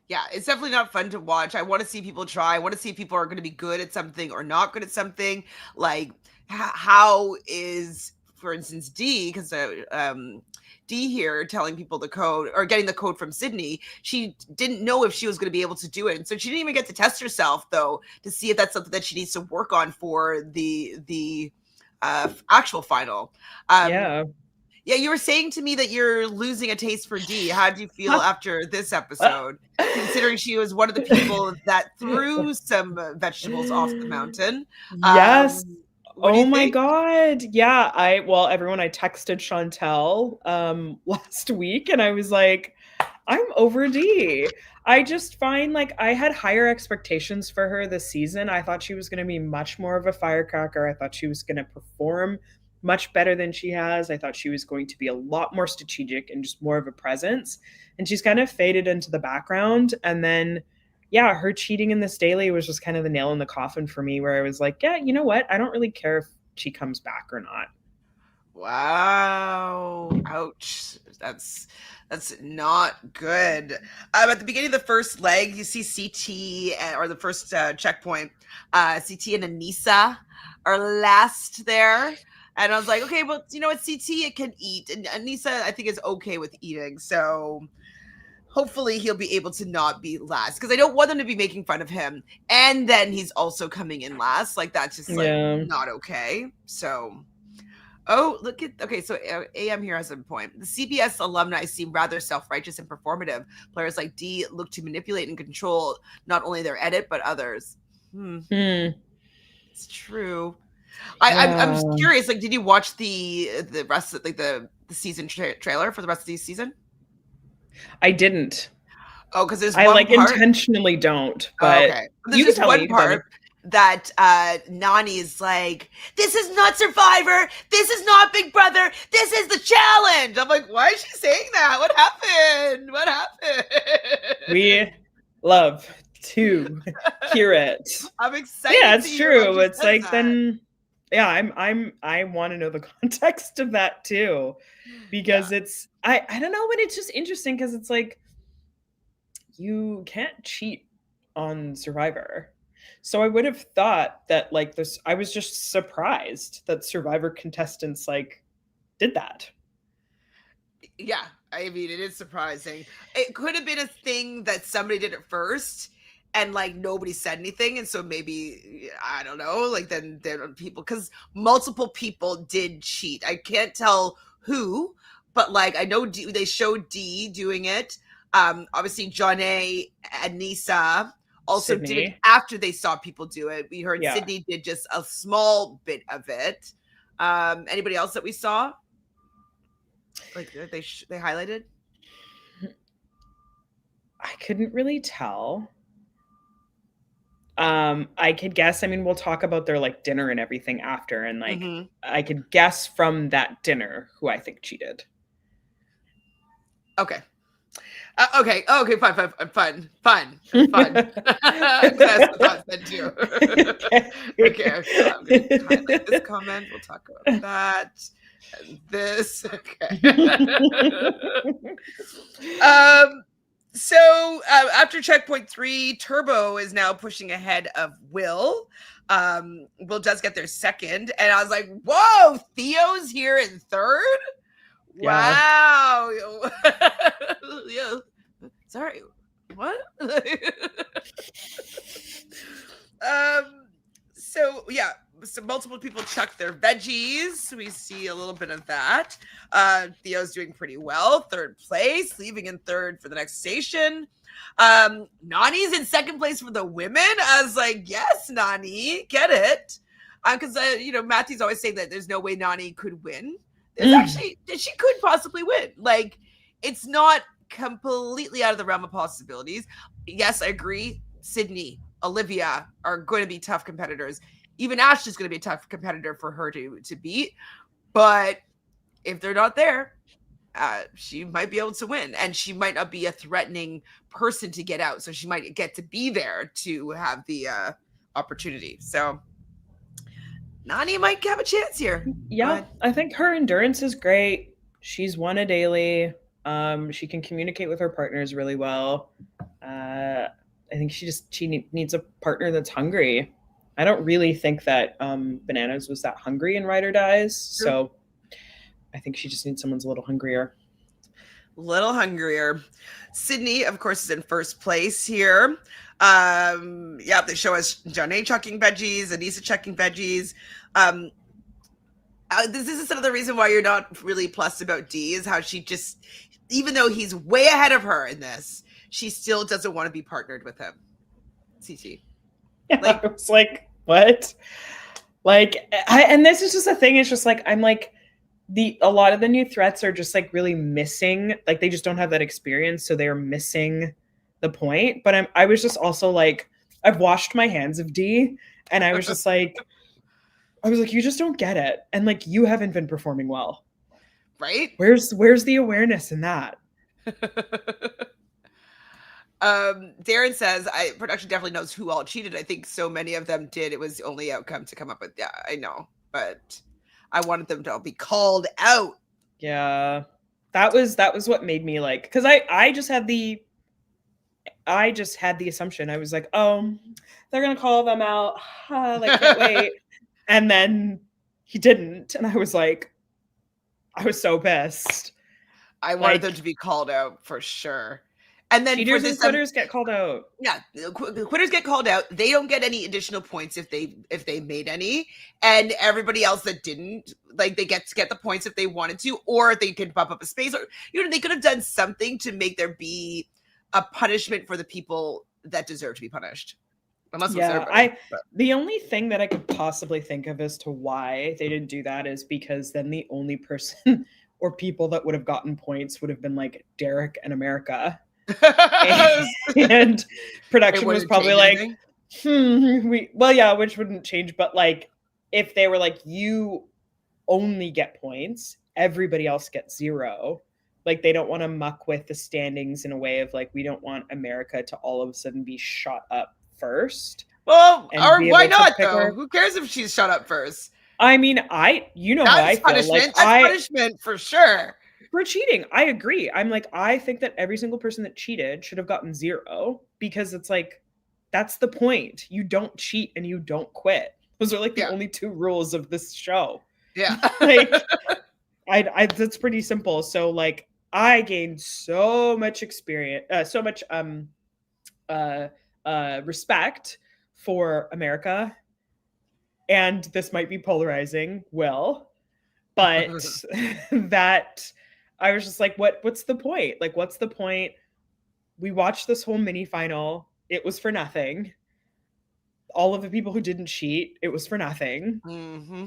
A: Yeah, it's definitely not fun to watch. I want to see people try. I want to see if people are going to be good at something or not good at something. Like, how is, for instance, Dee, because Dee here telling people the code or getting the code from Sydney, she didn't know if she was going to be able to do it. And so she didn't even get to test herself, though, to see if that's something that she needs to work on for the actual final. Yeah, you were saying to me that you're losing a taste for Dee. How do you feel after this episode, considering she was one of the people that threw some vegetables off the mountain?
B: Yes. Oh my God. Yeah. Everyone, I texted Chantele last week, and I was like, I'm over Dee. I just find like I had higher expectations for her this season. I thought she was going to be much more of a firecracker. I thought she was going to perform much better than she has. I thought she was going to be a lot more strategic and just more of a presence. And she's kind of faded into the background. And then, yeah, her cheating in this daily was just kind of the nail in the coffin for me, where I was like, yeah, you know what? I don't really care if she comes back or not.
A: Wow. Ouch. That's not good. At the beginning of the first leg, you see CT or the first checkpoint. CT and Aneesa are last there. And I was like, okay, well, you know what? CT, it can eat. And Aneesa, I think, is okay with eating. So hopefully he'll be able to not be last, because I don't want them to be making fun of him. And then he's also coming in last. Like, that's just like not okay. So, oh, look at, okay, so AM here has a point. The CBS alumni seem rather self-righteous and performative. Players like Dee look to manipulate and control not only their edit, but others. It's true. I'm curious, like, did you watch the rest of, like, the season trailer for the rest of the season?
B: I didn't.
A: Oh, because there's
B: I
A: one
B: like
A: part,
B: intentionally don't, but
A: okay. There's just one part that Nani is like, this is not Survivor, this is not Big Brother, this is the challenge. I'm like, why is she saying that? What happened? What happened?
B: We love to hear it.
A: I'm excited.
B: Yeah, it's true. It's like
A: that.
B: then yeah, I want to know the context of that too, because it's I don't know, but it's just interesting because it's like you can't cheat on Survivor. So I would have thought that like this, I was just surprised that Survivor contestants like did that.
A: Yeah, I mean, it is surprising. It could have been a thing that somebody did it first and like nobody said anything, and so maybe, I don't know, like then there are people, because multiple people did cheat. I can't tell who, but like I know they showed Dee doing it. Obviously Jonna and Aneesa also
B: Sydney.
A: did it after they saw people do it. We heard Sydney did just a small bit of it. Anybody else that we saw, like they highlighted?
B: I couldn't really tell. I could guess. I mean, we'll talk about their like dinner and everything after, and like I could guess from that dinner who I think cheated.
A: Okay. Okay, fine. That's the content too. Okay, I'm going to highlight this comment. We'll talk about that. And this. Okay. So after checkpoint 3, Turbo is now pushing ahead of Will. Will does get their second, and I was like, whoa, Theo's here in third? Wow. Yeah. Sorry. What? So yeah, so multiple people chuck their veggies. We see a little bit of that. Theo's doing pretty well, third place, leaving in third for the next station. Nani's in second place for the women. I was like, yes, Nani, get it. Because Matthew's always saying that there's no way Nani could win. There's actually, she could possibly win. Like, it's not completely out of the realm of possibilities. Yes, I agree. Sydney, Olivia are going to be tough competitors. Even Ash is going to be a tough competitor for her to beat. But if they're not there, she might be able to win. And she might not be a threatening person to get out. So she might get to be there to have the opportunity. So Nani might have a chance here.
B: Yeah, I think her endurance is great. She's won a daily. She can communicate with her partners really well. I think she needs a partner that's hungry. I don't really think that Bananas was that hungry in Ride or Dies. So I think she just needs someone's a little hungrier.
A: Sydney, of course, is in first place here. They show us Jonna chucking veggies, Aneesa chucking veggies. This is another reason why you're not really plus about Dee, is how she just, even though he's way ahead of her in this, she still doesn't want to be partnered with him. CT.
B: Yeah, I was like, what? Like, and this is just a thing. It's just like, I'm like, a lot of the new threats are just like really missing. Like, they just don't have that experience. So they're missing the point. But I was just also like, I've washed my hands of Dee, and I was just like, you just don't get it. And like, you haven't been performing well.
A: Right?
B: Where's the awareness in that?
A: Darren says, production definitely knows who all cheated. I think so many of them did. It was the only outcome to come up with. Yeah, I know. But I wanted them to all be called out.
B: Yeah. That was what made me like, because I just had the assumption. I was like, oh, they're gonna call them out. Like, can't wait. And then he didn't, and I was so pissed.
A: I wanted them to be called out for sure. And then
B: cheaters and quitters get called out.
A: Yeah, quitters get called out. They don't get any additional points if they made any, and everybody else that didn't, like, they get the points if they wanted to, or they could bump up a space, or they could have done something to make there be a punishment for the people that deserve to be punished.
B: The only thing that I could possibly think of as to why they didn't do that is because then the only person or people that would have gotten points would have been like Derrick and America. And production was probably like, which wouldn't change, but like if they were like, you only get points, everybody else gets 0. Like, they don't want to muck with the standings in a way of like, we don't want America to all of a sudden be shot up first.
A: Well, or why not though? Who cares if she's shot up first?
B: I mean, how I feel. Like,
A: that's punishment for sure.
B: For cheating, I agree. I'm like, I think that every single person that cheated should have gotten 0, because it's like, that's the point. You don't cheat and you don't quit. Those are like the only 2 rules of this show.
A: Yeah.
B: Like, I that's pretty simple. So like, I gained so much experience, so much respect for America. And this might be polarizing, but that I was just like, what's the point? Like, what's the point? We watched this whole mini final. It was for nothing. All of the people who didn't cheat, it was for nothing.
A: Mm-hmm.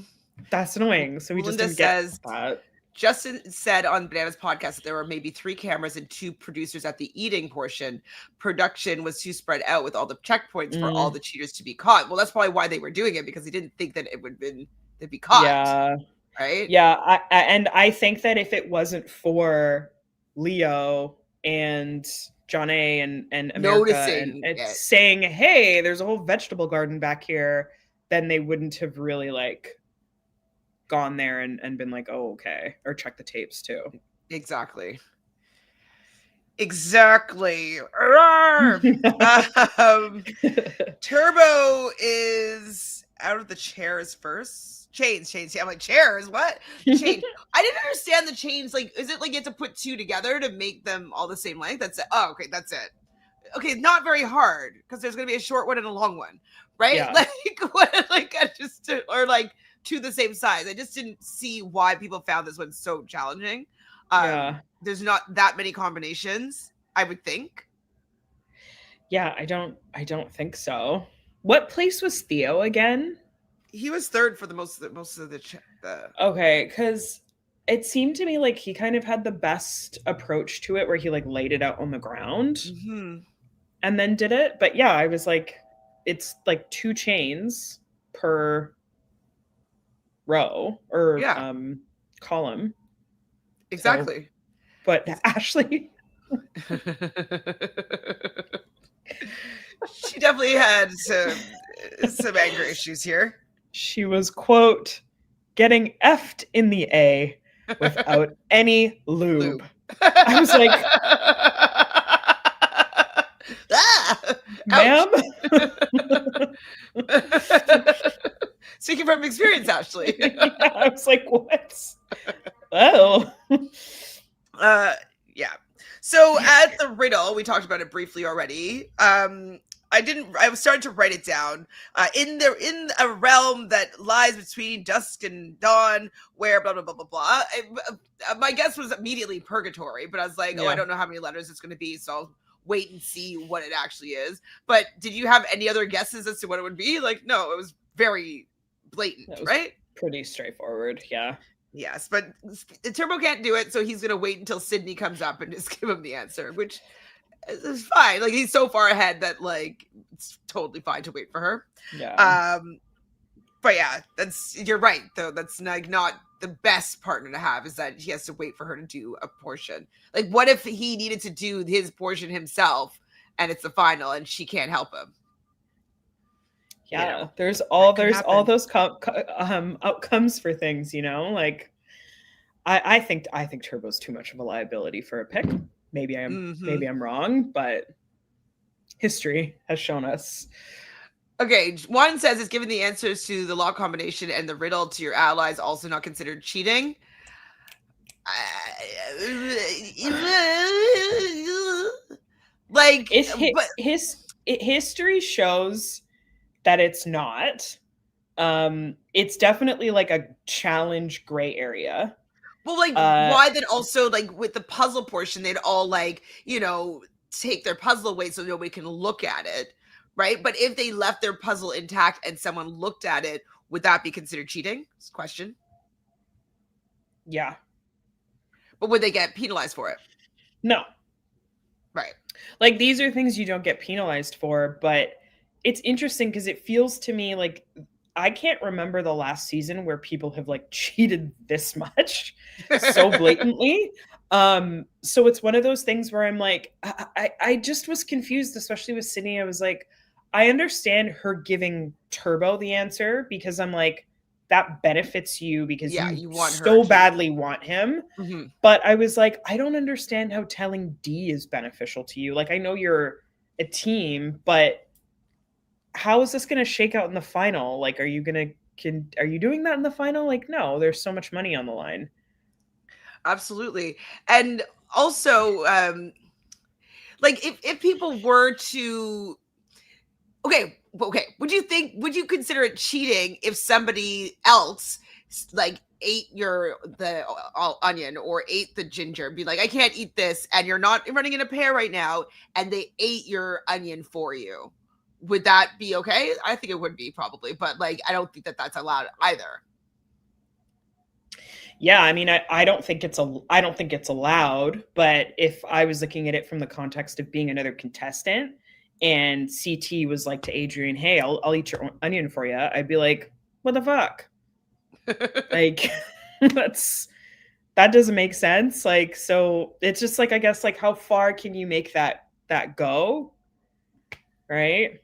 B: That's annoying. So we just didn't get that.
A: Justin said on Bananas podcast that there were maybe 3 cameras and 2 producers at the eating portion. Production was too spread out with all the checkpoints for all the cheaters to be caught. Well, that's probably why they were doing it, because they didn't think that they'd be caught.
B: Yeah.
A: Right?
B: Yeah. I think that if it wasn't for Leo and Jonna and America and saying, hey, there's a whole vegetable garden back here, then they wouldn't have really like gone there and been like, oh, okay, or check the tapes too.
A: Exactly. Turbo is out of the chairs first. Chains. Yeah, I'm like, chairs, what? Chain. I didn't understand the chains. Like, is it like you have to put 2 together to make them all the same length? That's it. Oh, okay, that's it. Okay, not very hard, because there's gonna be a short one and a long one, right?
B: Yeah.
A: Like, what? Like, or like 2 the same size. I just didn't see why people found this one so challenging. There's not that many combinations, I would think.
B: Yeah, I don't think so. What place was Theo again?
A: He was 3rd for the most of the
B: okay, because it seemed to me like he kind of had the best approach to it, where he like laid it out on the ground and then did it. But yeah, I was like, it's like 2 chains per row or column.
A: Exactly.
B: So, but Ashley
A: she definitely had some anger issues here.
B: She was, quote, getting effed in the A without any lube. I was like, ma'am?
A: Speaking from experience, Ashley.
B: Yeah, I was like, what? Oh.
A: Yeah. So at the riddle, we talked about it briefly already. I was starting to write it down. In a realm that lies between dusk and dawn, where blah blah blah blah blah. My guess was immediately purgatory, but I was like, I don't know how many letters it's going to be, so I'll wait and see what it actually is. But did you have any other guesses as to what it would be? Like, no, it was very blatant, right?
B: Pretty straightforward, yeah.
A: Yes, but Turbo can't do it, so he's going to wait until Sydney comes up and just give him the answer, which is fine. Like, he's so far ahead that, like, it's totally fine to wait for her.
B: Yeah.
A: But yeah, you're right, though. That's like not the best partner to have, is that he has to wait for her to do a portion. Like, what if he needed to do his portion himself and it's the final and she can't help him?
B: Yeah, there's
A: that could
B: all
A: happen.
B: those outcomes for things, like I think Turbo's too much of a liability for a pick. Maybe I'm wrong, but history has shown us.
A: Okay, one says it's given the answers to the law combination and the riddle to your allies also not considered cheating. Like, but
B: history shows that it's not. It's definitely like a challenge gray area.
A: well, like, why then also, like, with the puzzle portion, they'd all, like, take their puzzle away so nobody can look at it, right? But if they left their puzzle intact and someone looked at it, would that be considered cheating? That's a question.
B: Yeah.
A: But would they get penalized for it?
B: No.
A: Right.
B: Like, these are things you don't get penalized for, but it's interesting because it feels to me like I can't remember the last season where people have like cheated this much so blatantly. So it's one of those things where I'm like, I just was confused, especially with Sydney. I was like, I understand her giving Turbo the answer because I'm like, that benefits you because you
A: want
B: so badly want him.
A: Mm-hmm.
B: But I was like, I don't understand how telling Dee is beneficial to you. Like, I know you're a team, but how is this going to shake out in the final? Like, are you doing that in the final? Like, no, there's so much money on the line.
A: Absolutely. And also, like, if people were to, okay, would you consider it cheating if somebody else like ate the onion or ate the ginger, be like, I can't eat this, and you're not running in a pair right now, and they ate your onion for you? Would that be okay? I think it would be, probably, but like, I don't think that that's allowed either.
B: Yeah, I mean, I don't think it's allowed, but if I was looking at it from the context of being another contestant and CT was like to Adrienne, hey, I'll eat your onion for you, I'd be like, what the fuck? Like, that doesn't make sense. Like, so it's just like, I guess, like, how far can you make that go? Right?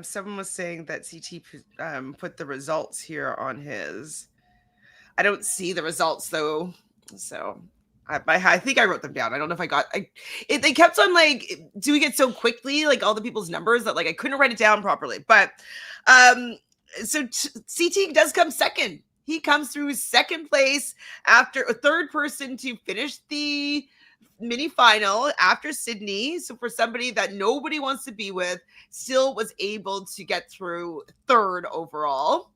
A: Someone was saying that CT put the results here on his. I don't see the results though, so I think I wrote them down. I don't know if I got. They kept on like doing it so quickly, like all the people's numbers, that like I couldn't write it down properly. But so CT does come second. He comes through second place after a third person to finish the mini final after Sydney. So for somebody that nobody wants to be with, still was able to get through third overall.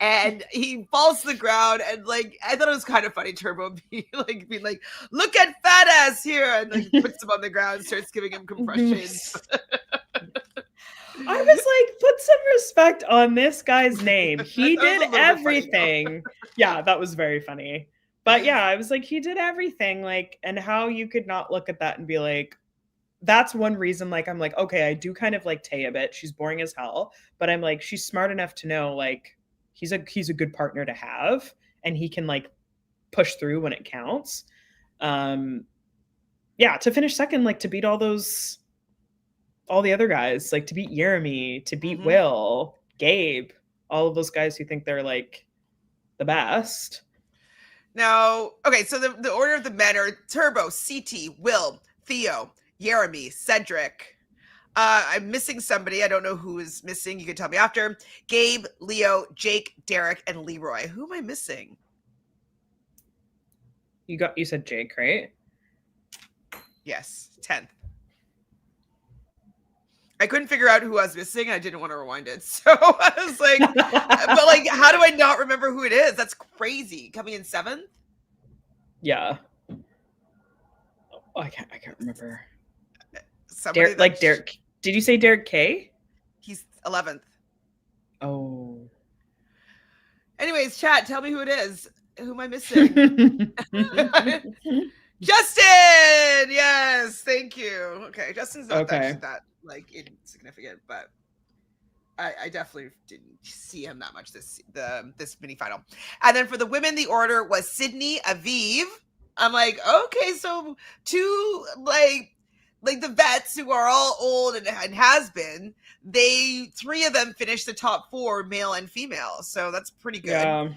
A: And he falls to the ground, and like, I thought it was kind of funny, Turbo being like, look at fat ass here, and like puts him on the ground and starts giving him compressions.
B: I was like, put some respect on this guy's name. He did everything. Yeah, that was very funny. But yeah, I was like, he did everything. Like, and how you could not look at that and be like, that's one reason. Like, I'm like, okay, I do kind of like Tay a bit. She's boring as hell, but I'm like, she's smart enough to know like he's a good partner to have, and he can like push through when it counts. Yeah, to finish second, like to beat all the other guys, like to beat Yeremi, to beat Will, Gabe, all of those guys who think they're like the best.
A: Now, okay, so the order of the men are Turbo, CT, Will, Theo, Yeremi, Cedric. I'm missing somebody. I don't know who is missing. You can tell me after. Gabe, Leo, Jake, Derrick, and Leroy. Who am I missing?
B: You said Jake, right?
A: Yes, 10th. I couldn't figure out who I was missing. I didn't want to rewind it. So I was like, but like, how do I not remember who it is? That's crazy. Coming in 7th?
B: Yeah. Oh, I can't remember. Derrick. Did you say Derrick K?
A: He's 11th.
B: Oh.
A: Anyways, chat, tell me who it is. Who am I missing? Justin! Yes, thank you. Okay, Justin's not actually that like insignificant, but I definitely didn't see him that much this mini final. And then for the women, the order was Sydney, Aviv. I'm like, okay, so two like like the vets who are all old and has been, 3 of them finished the top 4, male and female. So that's pretty good.
B: Yeah.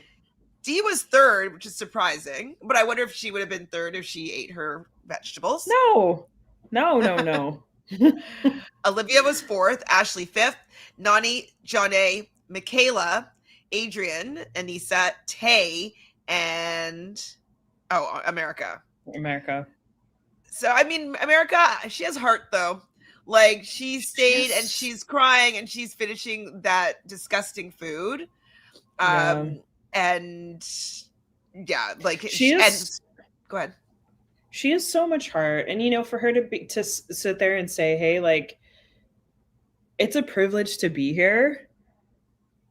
A: Dee was 3rd, which is surprising. But I wonder if she would have been 3rd if she ate her vegetables.
B: No.
A: Olivia was 4th, Ashley 5th, Nani, Jonna, Michaela, Adrienne, Aneesa, Tay, and America. So I mean, America, she has heart though. Like she stayed and she's crying and she's finishing that disgusting food. And yeah, like go ahead.
B: She has so much heart, and for her to sit there and say, "Hey, like, it's a privilege to be here,"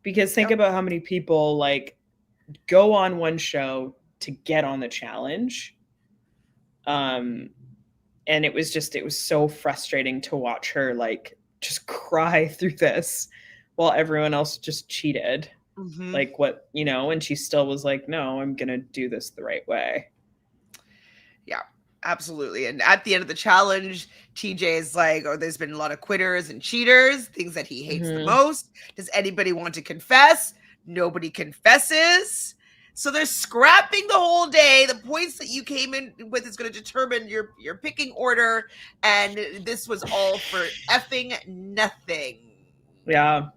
B: because think about how many people like go on one show to get on the challenge. And it was so frustrating to watch her like just cry through this while everyone else just cheated.
A: Mm-hmm.
B: Like what, and she still was like, no, I'm going to do this the right way.
A: Yeah, absolutely. And at the end of the challenge, TJ is like, there's been a lot of quitters and cheaters, things that he hates the most. Does anybody want to confess? Nobody confesses. So they're scrapping the whole day. The points that you came in with is going to determine your picking order. And this was all for effing nothing.
B: Yeah.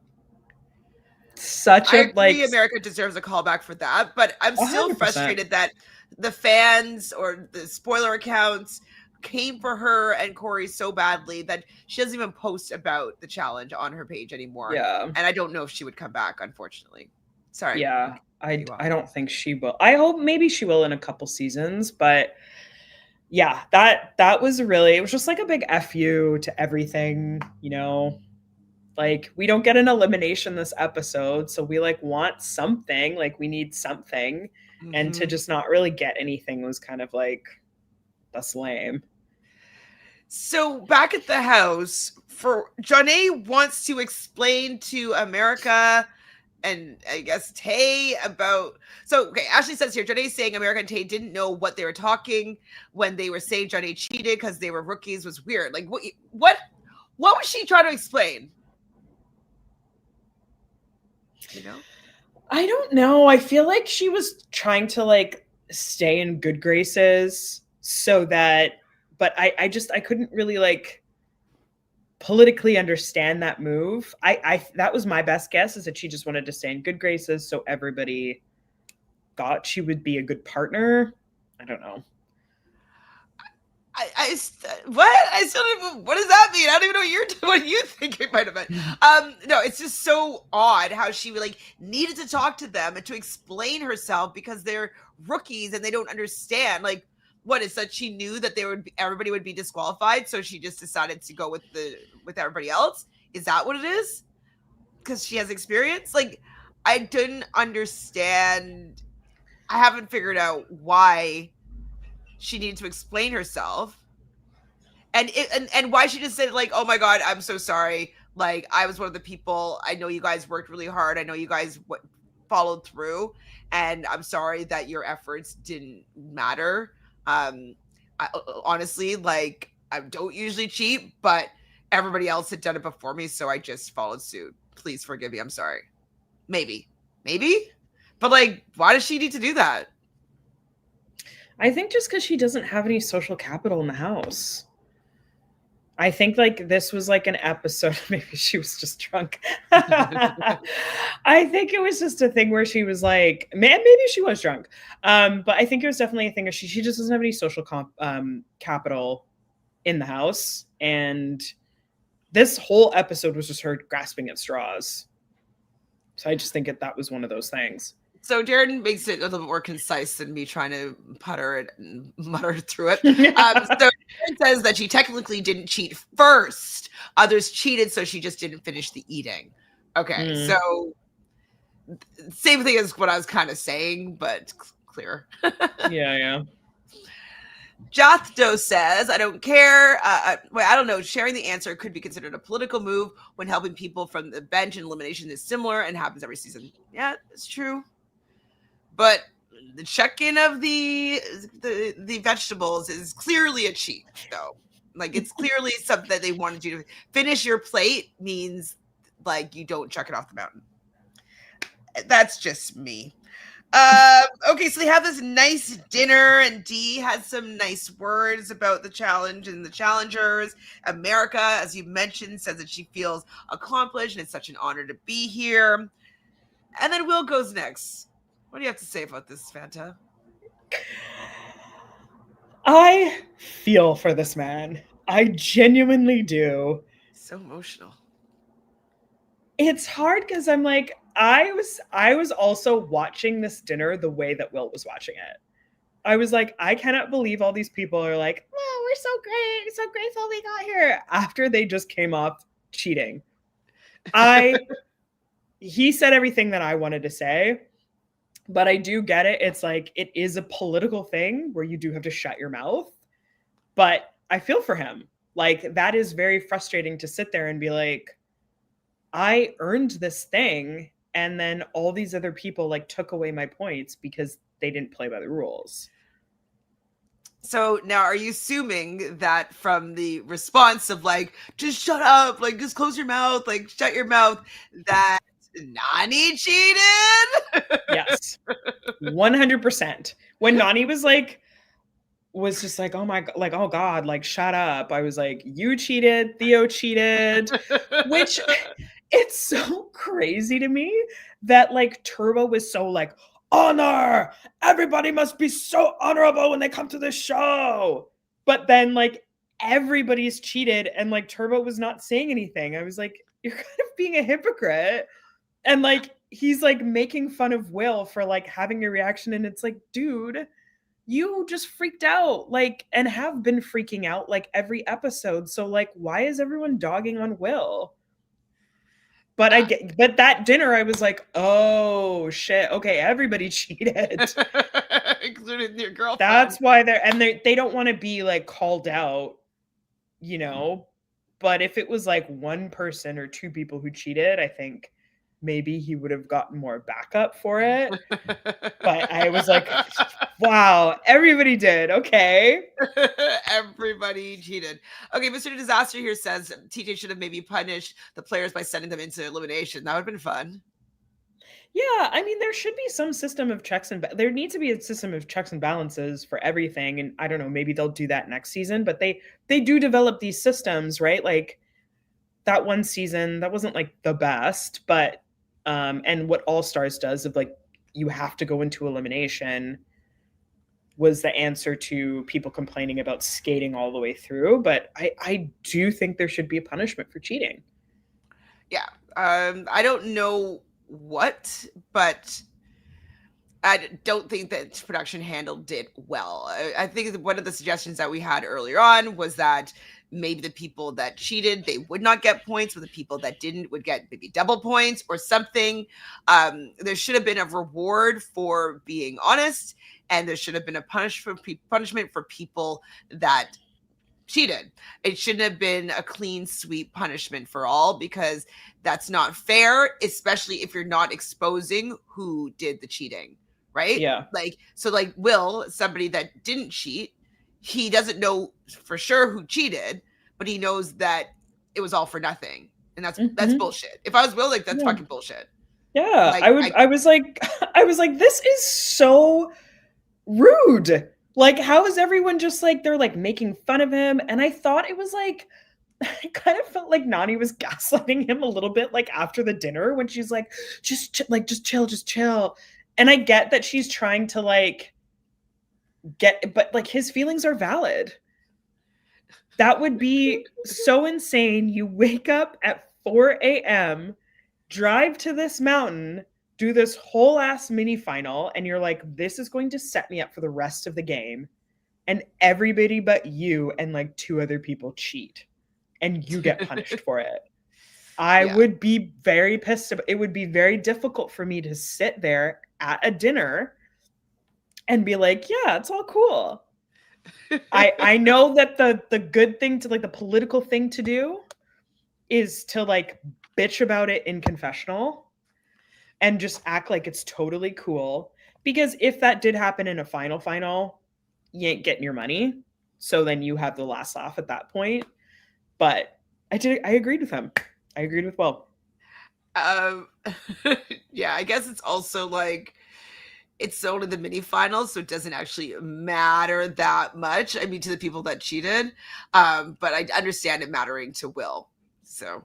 A: I agree, America deserves a callback for that. But I'm still 100%. Frustrated that the fans or the spoiler accounts came for her and Corey so badly that she doesn't even post about the challenge on her page anymore.
B: Yeah.
A: And I don't know if she would come back, unfortunately. Sorry.
B: Yeah. I don't think she will. I hope maybe she will in a couple seasons, but yeah, that was really, it was just like a big FU to everything, like we don't get an elimination this episode. So we like want something, like we need something. And to just not really get anything was kind of like, that's lame.
A: So back at the house, Jonna wants to explain to America and I guess Tay about. So okay, Ashley says here, Jonna saying America and Tay didn't know what they were talking when they were saying Jonna cheated because they were rookies was weird. Like what was she trying to explain?
B: I don't know. I feel like she was trying to like stay in good graces so that, but I couldn't really like politically understand that move. I that was my best guess, is that she just wanted to stay in good graces so everybody thought she would be a good partner. I don't know.
A: I still don't even, what does that mean? I don't even know what you think it might have been. No, it's just so odd how she like needed to talk to them and to explain herself because they're rookies and they don't understand. Like, what is that? She knew that everybody would be disqualified, so she just decided to go with everybody else. Is that what it is? Because she has experience. Like, I didn't understand. I haven't figured out why she needed to explain herself, and why she just said like, "Oh my God, I'm so sorry. Like, I was one of the people. I know you guys worked really hard. I know you guys followed through, and I'm sorry that your efforts didn't matter." Honestly, like, I don't usually cheat, but everybody else had done it before me, so I just followed suit. Please forgive me. I'm sorry. Maybe, but like, why does she need to do that?
B: I think just because she doesn't have any social capital in the house. I think like this was like an episode. Maybe she was just drunk. I think it was just a thing where she was like, maybe she was drunk. But I think it was definitely a thing where she just doesn't have any social capital in the house. And this whole episode was just her grasping at straws. So I just think that was one of those things.
A: So Darren makes it a little bit more concise than me trying to putter it and mutter through it. So Darren says that she technically didn't cheat first. Others cheated, so she just didn't finish the eating. Okay, so same thing as what I was kind of saying, but clear.
B: Yeah.
A: Jathdo says, I don't care. I don't know. Sharing the answer could be considered a political move when helping people from the bench, and elimination is similar and happens every season. Yeah, it's true. But the check-in of the vegetables is clearly a cheat, though. Like, it's clearly something that they wanted you to finish your plate means like you don't chuck it off the mountain. That's just me. Okay, so they have this nice dinner, and Dee has some nice words about the challenge and the challengers. America, as you mentioned, says that she feels accomplished and it's such an honor to be here. And then Will goes next. What do you have to say about this, Fanta?
B: I feel for this man. I genuinely do.
A: So emotional.
B: It's hard because I'm like, I was also watching this dinner the way that Will was watching it. I was like, I cannot believe all these people are like, oh, we're so great, so grateful we got here after they just came off cheating. He said everything that I wanted to say, but I do get it. It's like, it is a political thing where you do have to shut your mouth, but I feel for him. Like, that is very frustrating to sit there and be like, I earned this thing, and then all these other people like took away my points because they didn't play by the rules.
A: So now, are you assuming that from the response of like, just shut up, like just close your mouth, like shut your mouth, that Nani cheated?
B: Yes. 100%. When Nani was just like, oh my god, like, oh god, like, shut up, I was like, you cheated, Theo cheated, which it's so crazy to me that like Turbo was so like, honor, everybody must be so honorable when they come to this show, but then like everybody's cheated and like Turbo was not saying anything. I was like, you're kind of being a hypocrite. And like he's like making fun of Will for like having a reaction, and it's like, dude, you just freaked out, like, and have been freaking out like every episode. So like, why is everyone dogging on Will? But but that dinner, I was like, oh shit, okay, everybody cheated,
A: including your girlfriend.
B: That's why they don't want to be like called out, you know. But if it was like one person or two people who cheated, I think maybe he would have gotten more backup for it. But I was like, wow, everybody did. Okay.
A: Everybody cheated. Okay, Mr. Disaster here says TJ should have maybe punished the players by sending them into elimination. That would have been fun.
B: Yeah, I mean, there should be some system of checks and there needs to be a system of checks and balances for everything. And I don't know, maybe they'll do that next season, but they do develop these systems, right? Like that one season, that wasn't like the best, but and what All Stars does of like you have to go into elimination was the answer to people complaining about skating all the way through. But I do think there should be a punishment for cheating.
A: Yeah. I don't know what, but I don't think that production handled it well. I think one of the suggestions that we had earlier on was that maybe the people that cheated, they would not get points, but the people that didn't would get maybe double points or something. There should have been a reward for being honest, and there should have been a punishment for people that cheated. It shouldn't have been a clean sweep punishment for all, because that's not fair, especially if you're not exposing who did the cheating, right?
B: Yeah.
A: Like, so like Will, somebody that didn't cheat, he doesn't know for sure who cheated, but he knows that it was all for nothing. And that's bullshit. If I was Will, like, that's fucking bullshit.
B: Yeah.
A: Like,
B: I was like, this is so rude. Like, how is everyone just like, they're like making fun of him? And I thought it was like, I kind of felt like Nani was gaslighting him a little bit, like after the dinner when she's like, just chill. And I get that she's trying to like but like his feelings are valid. That would be so insane. You wake up at 4 a.m., drive to this mountain, do this whole ass mini final, and you're like, this is going to set me up for the rest of the game. And everybody but you and like two other people cheat, and you get punished for it. I would be very pissed. It would be very difficult for me to sit there at a dinner and be like, yeah, it's all cool. I know that the good thing to like the political thing to do is to like bitch about it in confessional and just act like it's totally cool. Because if that did happen in a final, you ain't getting your money. So then you have the last laugh at that point. But I agreed with him. I agreed with Will.
A: Yeah, I guess it's also like it's only the mini finals, so it doesn't actually matter that much. I mean, to the people that cheated, but I understand it mattering to Will. So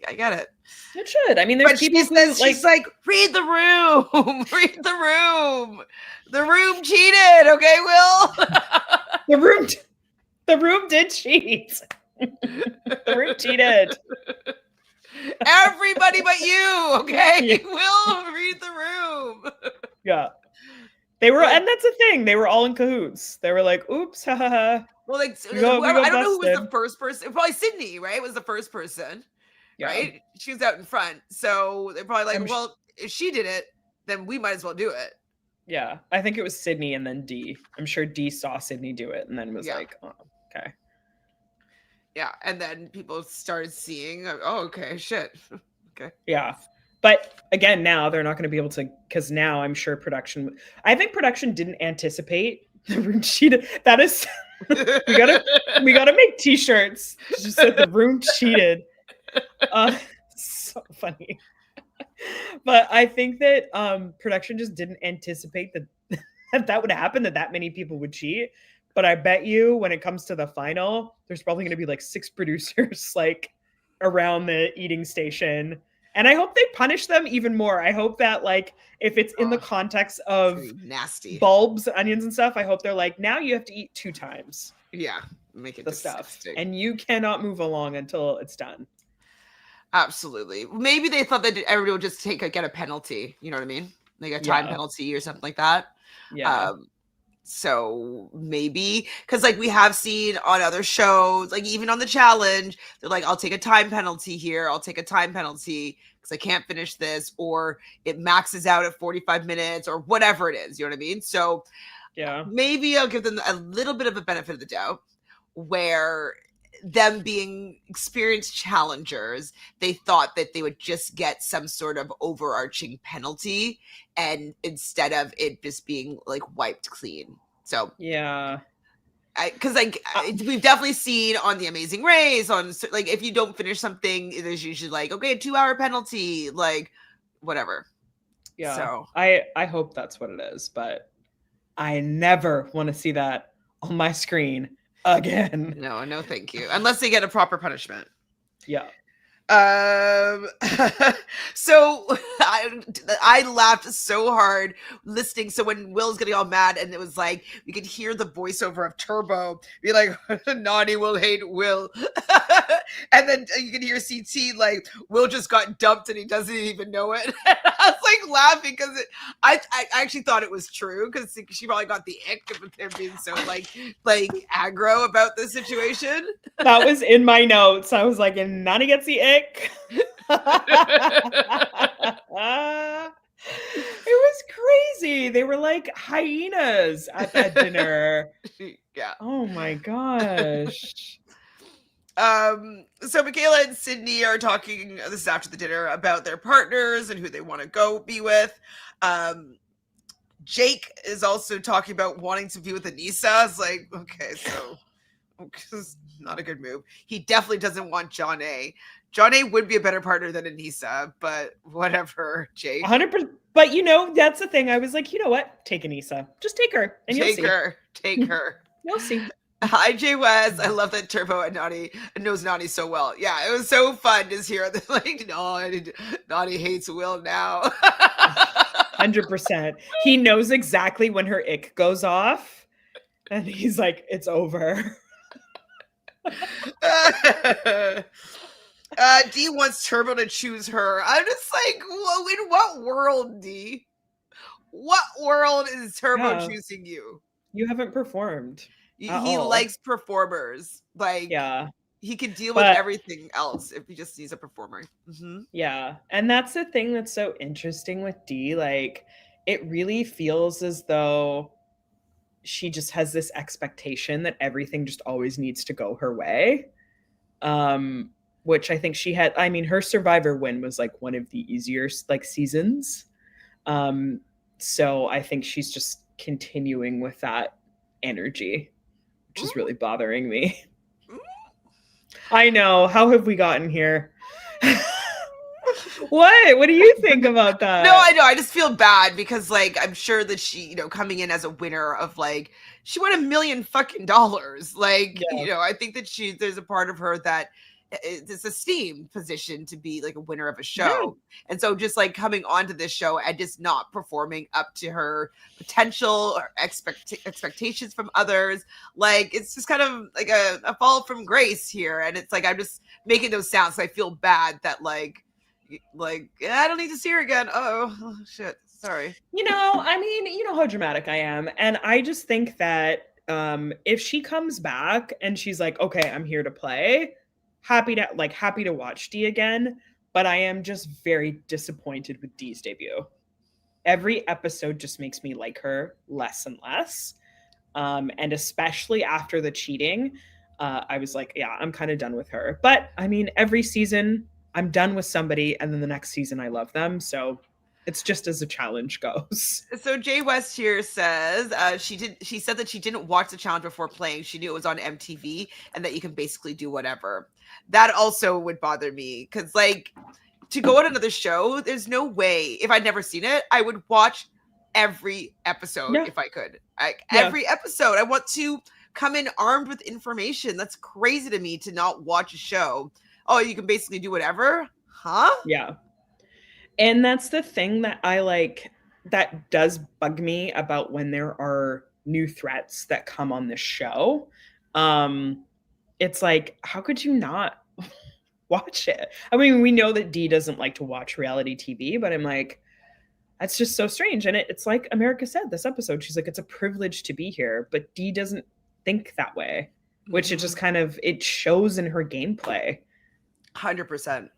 A: I get it.
B: It should. I mean, there's
A: But
B: people
A: she says,
B: who
A: she's like, read the room, read the room. The room cheated. Okay, Will.
B: the room did cheat. The room cheated.
A: Everybody but you, okay?
B: Yeah.
A: Will read the room.
B: Yeah. They were, and that's the thing. They were all in cahoots. They were like, "Oops, haha."
A: Well, like
B: whoever,
A: I don't know who was the first person. Probably Sydney, right? Was the first person, right? She was out in front, so they're probably like, "Well, if she did it, then we might as well do it."
B: Yeah, I think it was Sydney and then Dee. I'm sure Dee saw Sydney do it and then was like, "Oh, okay."
A: Yeah, and then people started seeing, "Oh, okay, shit." Okay.
B: Yeah. But again, now they're not going to be able to, because now I'm sure I think production didn't anticipate the room cheated. That is, we gotta make t-shirts just so the room cheated. So funny. But I think that production just didn't anticipate that would happen, that many people would cheat. But I bet you when it comes to the final, there's probably going to be like 6 producers like around the eating station. And I hope they punish them even more. I hope that like if it's in the context of
A: nasty
B: bulbs, onions and stuff, I hope they're like, now you have to eat 2 times.
A: Yeah, make it
B: the
A: disgusting.
B: Stuff. And you cannot move along until it's done.
A: Absolutely. Maybe they thought that everybody would just get a penalty. You know what I mean? Like a time penalty or something like that.
B: Yeah.
A: So maybe because like we have seen on other shows, like even on the challenge, they're like, I'll take a time penalty here. I'll take a time penalty because I can't finish this, or it maxes out at 45 minutes or whatever it is. You know what I mean? So
B: yeah,
A: maybe I'll give them a little bit of a benefit of the doubt where them being experienced challengers, they thought that they would just get some sort of overarching penalty, and instead of it just being like wiped clean. So
B: yeah,
A: because like we've definitely seen on The Amazing Race, on like if you don't finish something, there's usually like, okay, a 2-hour penalty, like whatever.
B: Yeah.
A: So
B: I hope that's what it is, but I never want to see that on my screen again.
A: No, thank you. Unless they get a proper punishment.
B: Yeah.
A: So I laughed so hard listening. So when Will's getting all mad, and it was like you could hear the voiceover of Turbo be like, Nani will hate Will. And then you can hear CT like, Will just got dumped and he doesn't even know it. I was like laughing because I actually thought it was true, because she probably got the ick of him being so like aggro about the situation.
B: That was in my notes. I was like, and Nani gets the ick. It was crazy. They were like hyenas at that dinner.
A: Yeah.
B: Oh my gosh.
A: So Michaela and Sydney are talking, this is after the dinner, about their partners and who they want to go be with. Jake is also talking about wanting to be with Aneesa. It's like, okay, so it's not a good move. He definitely doesn't want Jonna. Jonna would be a better partner than Aneesa, but whatever, Jake.
B: 100%. But you know, that's the thing. I was like, you know what? Take Aneesa. Just take her, and you'll see.
A: Take her.
B: You'll see.
A: Hi, Jay West. I love that Turbo and Nani knows Nani so well. Yeah, it was so fun to hear that. Like, no, Nani hates Will now.
B: 100%. He knows exactly when her ick goes off, and he's like, it's over.
A: Dee wants Turbo to choose her. I'm just like, whoa, in what world, Dee? What world is Turbo choosing you?
B: You haven't performed.
A: He likes performers. Like, he can deal with everything else if he just needs a performer. Mm-hmm.
B: Yeah. And that's the thing that's so interesting with Dee. Like, it really feels as though she just has this expectation that everything just always needs to go her way. Which I think she had. I mean, her Survivor win was like one of the easier like seasons. So I think she's just continuing with that energy, which is really bothering me. I know. How have we gotten here? What do you think about that?
A: No, I know. I just feel bad because, like, I'm sure that she, coming in as a winner of, like, she won $1 million fucking dollars. Like, I think that there's a part of her that it's esteemed position to be like a winner of a show. And so just like coming onto this show and just not performing up to her potential or expectations from others, like it's just kind of like a fall from grace here. And it's like I'm just making those sounds, so I feel bad that like I don't need to see her again. Oh shit, sorry.
B: I mean, you know how dramatic I am, and I just think that if she comes back and she's like, okay, I'm here to play, happy to watch Dee again, but I am just very disappointed with Dee's debut. Every episode just makes me like her less and less, and especially after the cheating, I was like, yeah, I'm kind of done with her. But I mean, every season I'm done with somebody, and then the next season I love them, so it's just as a challenge goes.
A: So Jay West here says she said that she didn't watch the challenge before playing. She knew it was on MTV and that you can basically do whatever. That also would bother me because like to go on another show, there's no way, if I'd never seen it, I would watch every episode if I could. Every episode. I want to come in armed with information. That's crazy to me to not watch a show. Oh, you can basically do whatever? Huh?
B: Yeah. And that's the thing that I like, that does bug me about when there are new threats that come on the show. It's like, how could you not watch it? I mean, we know that Dee doesn't like to watch reality TV, but I'm like, that's just so strange. And it's like America said this episode, she's like, it's a privilege to be here, but Dee doesn't think that way, which it just kind of, it shows in her gameplay.
A: 100%.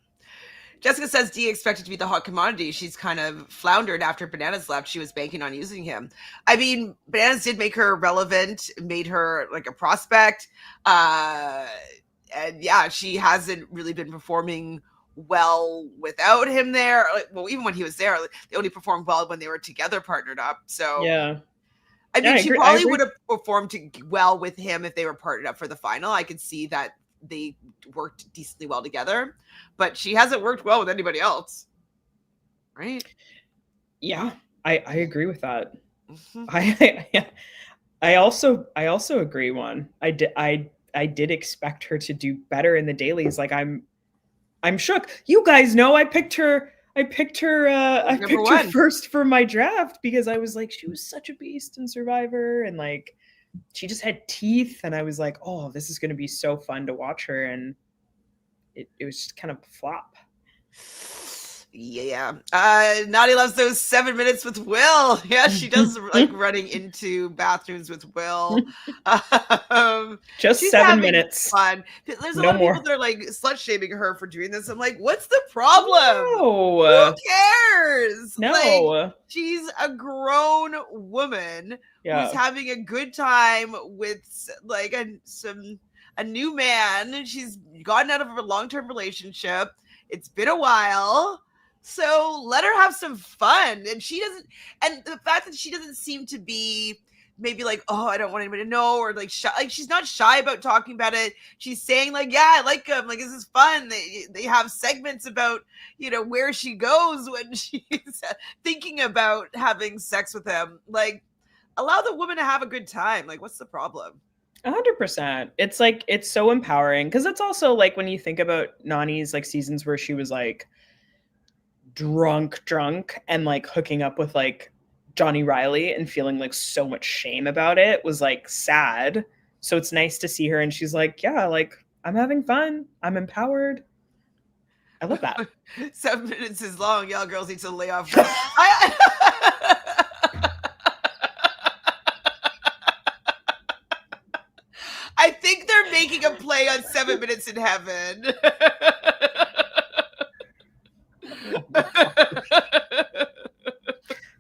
A: Jessica says Dee expected to be the hot commodity. She's kind of floundered after Bananas left. She was banking on using him. I mean, Bananas did make her relevant, made her like a prospect. And yeah, she hasn't really been performing well without him there. Well, even when he was there, they only performed well when they were together, partnered up. So
B: yeah.
A: I mean, she probably would have performed well with him if they were partnered up for the final. I could see that they worked decently well together, but she hasn't worked well with anybody else, right?
B: Yeah, I agree with that. I also agree. I did expect her to do better in the dailies. Like I'm shook. You guys know I picked her first for my draft because I was like, she was such a beast in Survivor, and like she just had teeth, and I was like, oh, this is going to be so fun to watch her, and it was just kind of a flop.
A: Yeah. Nani loves those 7 minutes with Will. Yeah, she does like running into bathrooms with Will.
B: Just 7 minutes.
A: Fun. There's a lot of people that are like slut shaming her for doing this. I'm like, what's the problem?
B: No.
A: Who cares?
B: No.
A: Like, she's a grown woman who's having a good time with like a new man. She's gotten out of a long-term relationship. It's been a while. So let her have some fun. And she doesn't, and the fact that she doesn't seem to be maybe like, oh, I don't want anybody to know, or like shy, like she's not shy about talking about it. She's saying like, yeah, I like him. Like, this is fun. They have segments about, where she goes when she's thinking about having sex with him. Like, allow the woman to have a good time. Like, what's the problem?
B: 100%. It's like, it's so empowering. Cause it's also like, when you think about Nani's like seasons where she was like drunk and like hooking up with like Johnny Riley and feeling like so much shame about it was like sad. So it's nice to see her and she's like, yeah, like I'm having fun. I'm empowered. I love that.
A: 7 minutes is long. Y'all girls need to lay off. I think they're making a play on 7 Minutes in Heaven.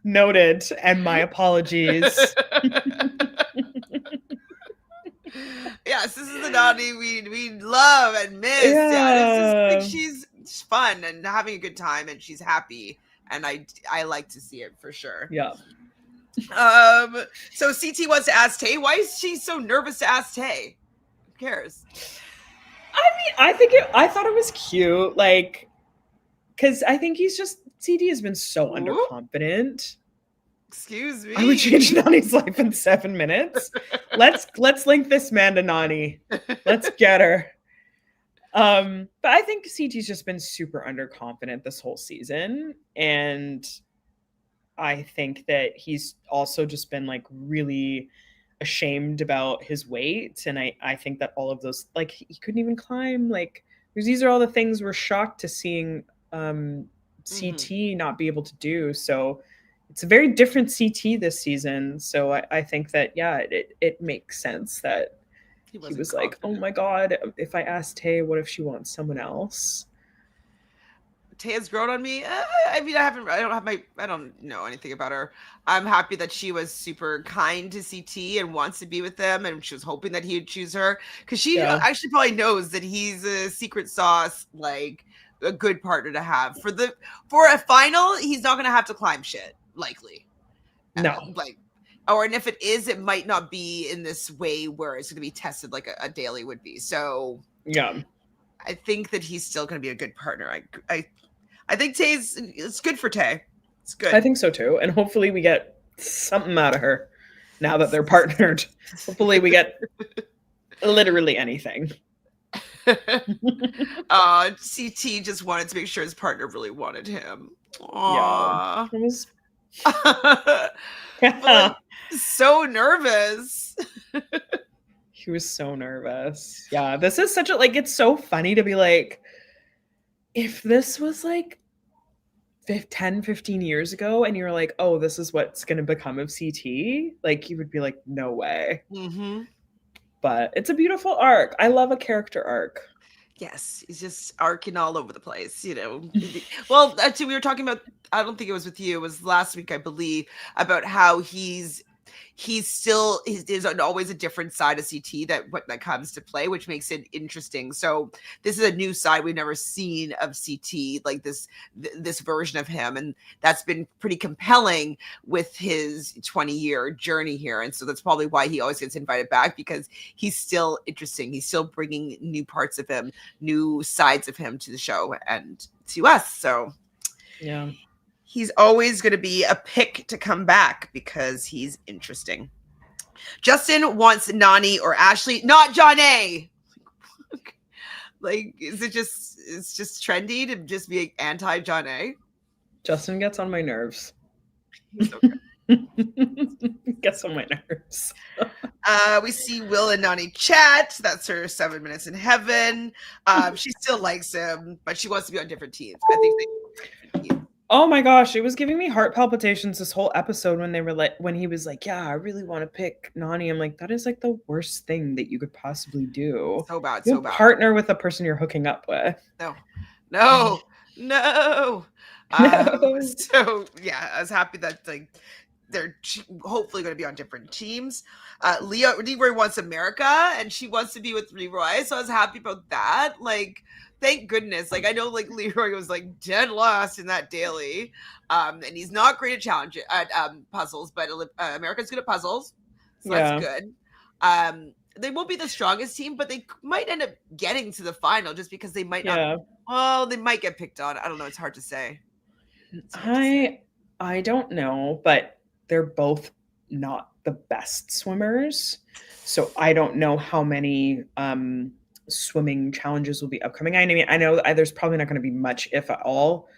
B: Noted, and my apologies.
A: Yes, this is the Nani we love and miss. Yeah, it's just, she's fun and having a good time, and she's happy, and I like to see it for sure.
B: Yeah.
A: So CT wants to ask Tay. Why is she so nervous to ask Tay? Who cares?
B: I thought it was cute, like, because I think CD has been so underconfident.
A: Excuse me.
B: I would change Nani's life in 7 minutes. Let's link this man to Nani. Let's get her. But I think CT's just been super underconfident this whole season, and I think that he's also just been like really ashamed about his weight, and I think that all of those, like, he couldn't even climb, like, because these are all the things we're shocked to seeing CT not be able to do. So it's a very different CT this season. So I think that, yeah, it makes sense that he was like, oh my God, if I asked Tay, what if she wants someone else?
A: Tay has grown on me. I mean, I don't know anything about her. I'm happy that she was super kind to CT and wants to be with them, and she was hoping that he would choose her, because she actually probably knows that he's a secret sauce, like a good partner to have for a final. He's not going to have to climb shit, likely.
B: No,
A: and if it is, it might not be in this way where it's going to be tested like a daily would be. So
B: yeah,
A: I think that he's still going to be a good partner. I think it's good for Tay. It's good.
B: I think so too. And hopefully we get something out of her now that they're partnered. Hopefully we get literally anything.
A: CT just wanted to make sure his partner really wanted him. Aww. Yeah. So nervous.
B: He was so nervous. Yeah, this is such a, like, it's so funny to be like, if this was like 10, 15 years ago and you're like, oh, this is what's going to become of CT, like, you would be like, no way.
A: Mm-hmm.
B: But it's a beautiful arc. I love a character arc.
A: Yes, he's just arcing all over the place, you know. Well, actually, we were talking about, I don't think it was with you, it was last week, I believe, about how there's always a different side of CT that comes to play, which makes it interesting. So this is a new side we've never seen of CT, like this version of him, and that's been pretty compelling with his 20-year journey here. And so that's probably why he always gets invited back, because he's still interesting. He's still bringing new parts of him, new sides of him to the show and to us. So
B: yeah,
A: he's always going to be a pick to come back because he's interesting. Justin wants Nani or Ashley, not Jonna. Like, it's just trendy to just be anti-Jonna?
B: Justin gets on my nerves.
A: He's okay.
B: Gets on my nerves.
A: We see Will and Nani chat. That's her 7 minutes in heaven. She still likes him, but she wants to be on different teams. I think
B: oh my gosh, it was giving me heart palpitations this whole episode when he was like, yeah, I really want to pick Nani. I'm like, that is like the worst thing that you could possibly do.
A: So bad,
B: so bad. Partner with a person you're hooking up with.
A: No. So yeah, I was happy that like they're hopefully going to be on different teams. Leroy wants America, and she wants to be with Leroy, so I was happy about that. Like, thank goodness. Like, I know like Leroy was like dead last in that daily, and he's not great at puzzles, but America's good at puzzles, so that's good. They won't be the strongest team, but they might end up getting to the final just because they might not. Well, they might get picked on. I don't know. It's hard to say.
B: I don't know, but they're both not the best swimmers. So I don't know how many swimming challenges will be upcoming. I mean, I know there's probably not going to be much, if at all,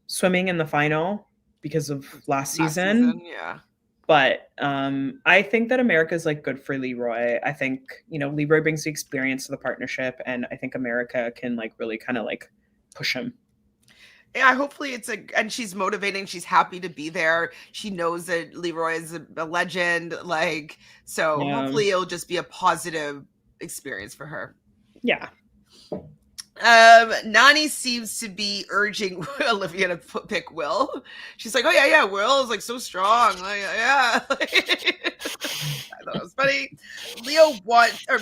B: swimming in the final because of last season.
A: Yeah.
B: But I think that America is like good for Leroy. I think, Leroy brings the experience to the partnership, and I think America can like really kind of like push him.
A: Yeah, hopefully and she's motivating. She's happy to be there. She knows that Leroy is a legend. Like, so hopefully it'll just be a positive experience for her.
B: Yeah.
A: Nani seems to be urging Olivia to pick Will. She's like, oh yeah, Will is like so strong. Like, yeah. I thought it was funny.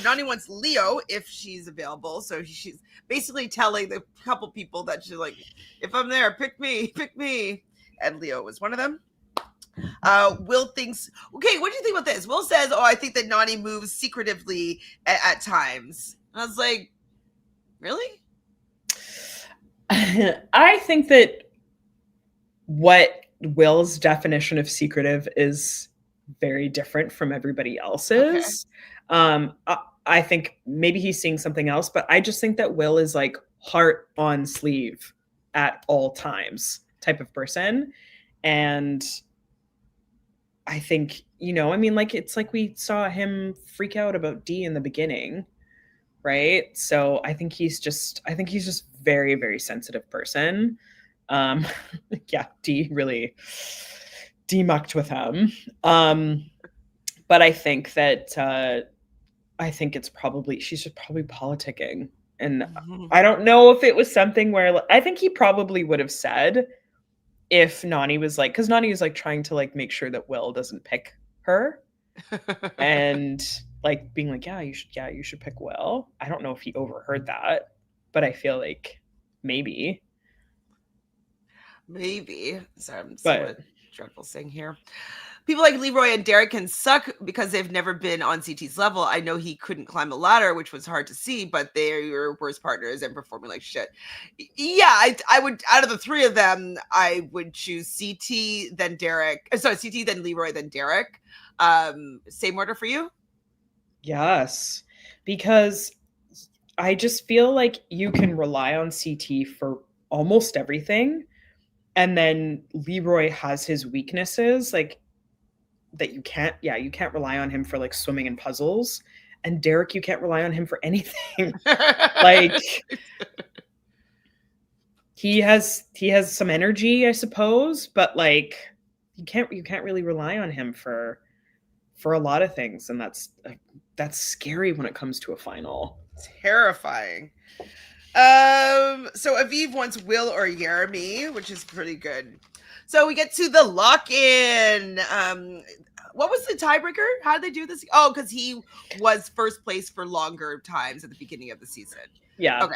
A: Nani wants Leo if she's available. So she's basically telling the couple people that she's like, if I'm there, pick me. And Leo was one of them. Will thinks, okay, what do you think about this? Will says, oh, I think that Nani moves secretively at times. I was like, really?
B: I think that what Will's definition of secretive is very different from everybody else's. I think maybe he's seeing something else, but I just think that Will is like heart on sleeve at all times type of person. And I think, I mean, like, it's like we saw him freak out about Dee in the beginning, right? So I think he's just very, very sensitive person. Yeah, Dee really demucked with him. But I think that she's just probably politicking. And I don't know if it was something where I think he probably would have said if Nani was like, because Nani was like trying to like make sure that Will doesn't pick her. And like being like, you should pick Will. I don't know if he overheard that, but I feel like maybe.
A: Sorry, I'm seeing what Dreadful's saying here. People like Leroy and Derrick can suck because they've never been on CT's level. I know he couldn't climb a ladder, which was hard to see, but they're your worst partners and performing like shit. Yeah, I would, out of the three of them, I would choose CT, then Derrick. Sorry, CT, then Leroy, then Derrick. Same order for you?
B: Yes, because I just feel like you can rely on CT for almost everything. And then Leroy has his weaknesses, like that you can't rely on him for like swimming and puzzles. And Derrick, you can't rely on him for anything. Like he has some energy, I suppose, but like you can't really rely on him for a lot of things, and that's scary when it comes to a final.
A: Terrifying. So Aviv wants Will or Yeremi, which is pretty good. So we get to the lock-in. What was the tiebreaker? How did they do this? Oh, because he was first place for longer times at the beginning of the season.
B: Yeah.
A: Okay.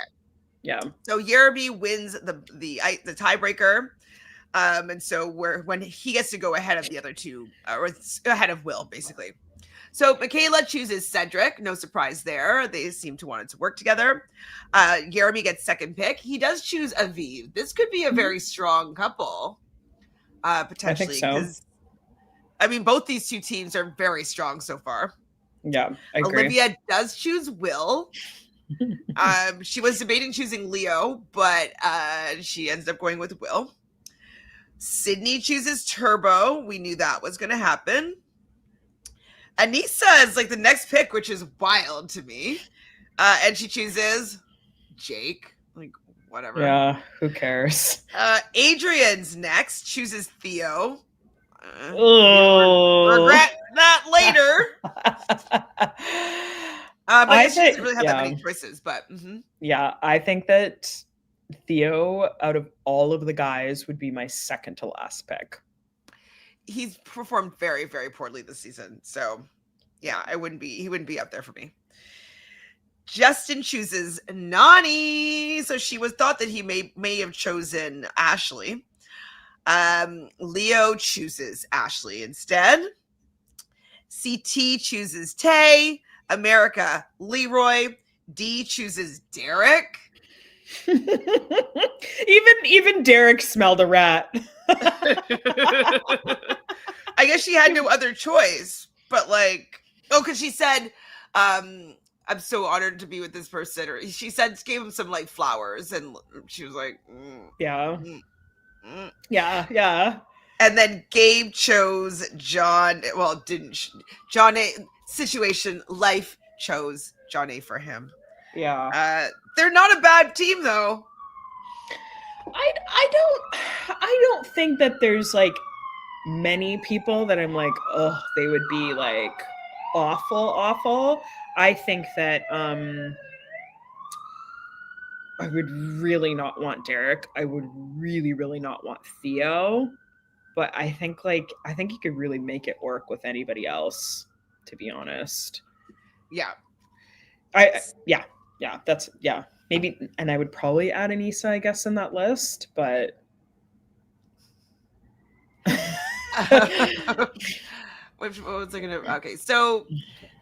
B: Yeah.
A: So Yeremi wins the tiebreaker. And so when he gets to go ahead of the other two, or ahead of Will, basically. So Michaela chooses Cedric. No surprise there. They seem to want it to work together. Yeremi gets second pick. He does choose Aviv. This could be a very strong couple, potentially.
B: I think so.
A: I mean, both these two teams are very strong so far.
B: Yeah, I agree.
A: Olivia does choose Will. She was debating choosing Leo, but she ends up going with Will. Sydney chooses Turbo. We knew that was going to happen. Aneesa is like the next pick, which is wild to me. And she chooses Jake. Like, whatever.
B: Yeah, who cares?
A: Adrienne's next, chooses Theo.
B: Regret
A: that later. But I she doesn't really have that many choices. But
B: yeah, I think that Theo, out of all of the guys, would be my second to last pick.
A: He's performed very, very poorly this season. So yeah, he wouldn't be up there for me. Justin chooses Nani. So she was thought that he may have chosen Ashley. Leo chooses Ashley instead. CT chooses Tay. America, Leroy. Dee chooses Derrick.
B: Even Derrick smelled a rat.
A: I guess she had no other choice, but like, because she said, I'm so honored to be with this person, or she said, gave him some like flowers, and she was like,
B: yeah. And
A: then Gabe chose John. Well, didn't John A situation? Life chose John A for him.
B: Yeah.
A: They're not a bad team though.
B: I don't think that there's like many people that I'm like, oh, they would be like awful. I think that I would really not want Derrick. I would really, really not want Theo. But I think he could really make it work with anybody else, to be honest.
A: Yeah.
B: Maybe, and I would probably add Aneesa, I guess, in that list, but
A: What was I gonna? Okay, so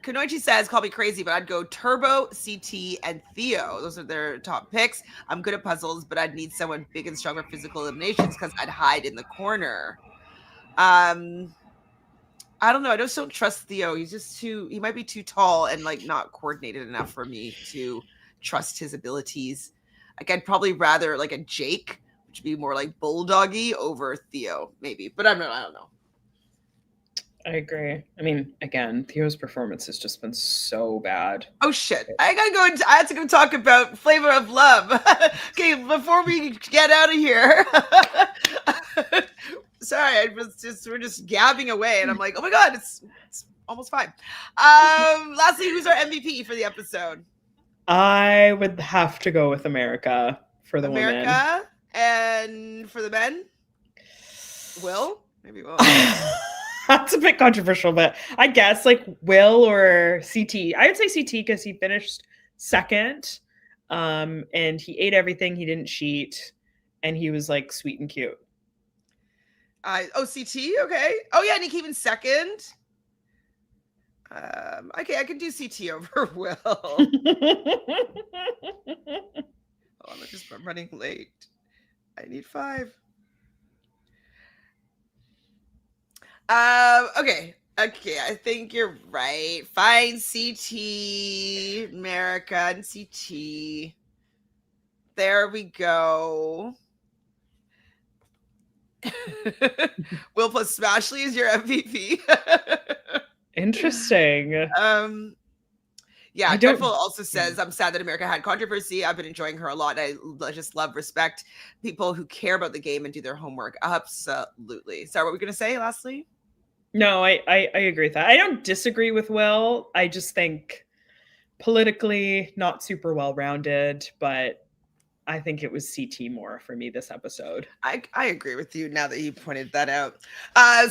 A: Kanoichi says, "Call me crazy, but I'd go Turbo, CT, and Theo. Those are their top picks. I'm good at puzzles, but I'd need someone big and strong for physical eliminations because I'd hide in the corner." I don't know. I just don't trust Theo. He's just he might be too tall and like not coordinated enough for me to trust his abilities. Like I'd probably rather like a Jake, which would be more like bulldoggy, over Theo, maybe. But I don't know.
B: I agree. I mean, again, Theo's performance has just been so bad.
A: Oh shit! I have to go talk about Flavor of Love. Okay, before we get out of here. Sorry, we're just gabbing away, and I'm like, oh my god, it's almost 5. Lastly, who's our MVP for the episode?
B: I would have to go with America for the women.
A: America, and for the men, Will? Maybe Will.
B: That's a bit controversial, but I guess like Will or CT. I would say CT because he finished second, and he ate everything. He didn't cheat, and he was like sweet and cute.
A: CT, okay. Oh yeah, and he came in second. Okay, I can do CT over Will. Oh, I'm running late. I need 5. Okay, I think you're right. Fine, CT, America, and CT. There we go. Will plus Smashley is your MVP.
B: Interesting.
A: Yeah, Dreadful also says, I'm sad that America had controversy. I've been enjoying her a lot. I just love, respect people who care about the game and do their homework. Absolutely. Sorry, what were we going to say lastly?
B: No, I agree with that. I don't disagree with Will. I just think politically not super well-rounded, but I think it was CT more for me this episode.
A: I agree with you now that you pointed that out.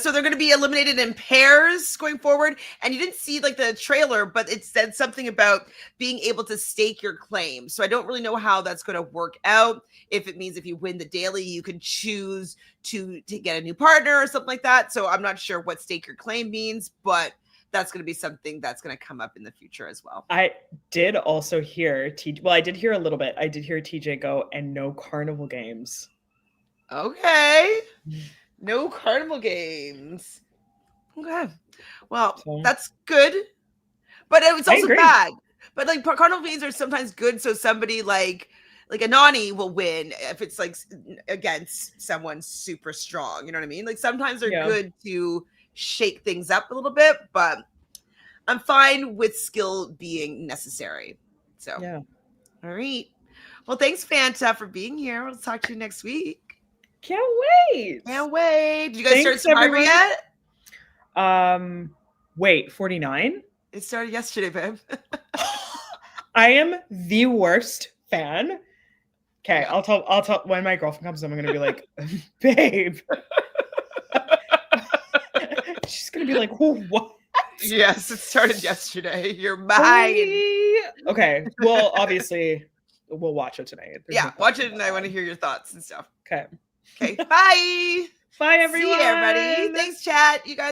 A: So they're going to be eliminated in pairs going forward. And you didn't see like the trailer, but it said something about being able to stake your claim. So I don't really know how that's going to work out. If it means if you win the daily, you can choose to get a new partner or something like that. So I'm not sure what stake your claim means, but that's going to be something that's going to come up in the future as well.
B: I did also hear I did hear a little bit. I did hear TJ go, and no carnival games.
A: Okay. No carnival games. Okay. Well, that's good. But it was also bad. But like carnival games are sometimes good. So somebody like a Nani will win if it's like against someone super strong. You know what I mean? Like sometimes they're good to shake things up a little bit, but I'm fine with skill being necessary. So,
B: yeah.
A: All right. Well, thanks, Fanta, for being here. We'll talk to you next week.
B: Can't wait.
A: Did you guys start Survivor yet?
B: Wait, 49?
A: It started yesterday, babe.
B: I am the worst fan. Okay, yeah. I'll tell when my girlfriend comes, I'm gonna be like, babe. She's gonna be like, what?
A: Yes, it started yesterday. You're mine.
B: Okay. Well, obviously, we'll watch it tonight.
A: Watch it, and I want to hear your thoughts and stuff.
B: Okay.
A: Bye.
B: Bye, everyone.
A: See you, everybody. Thanks, chat. You guys.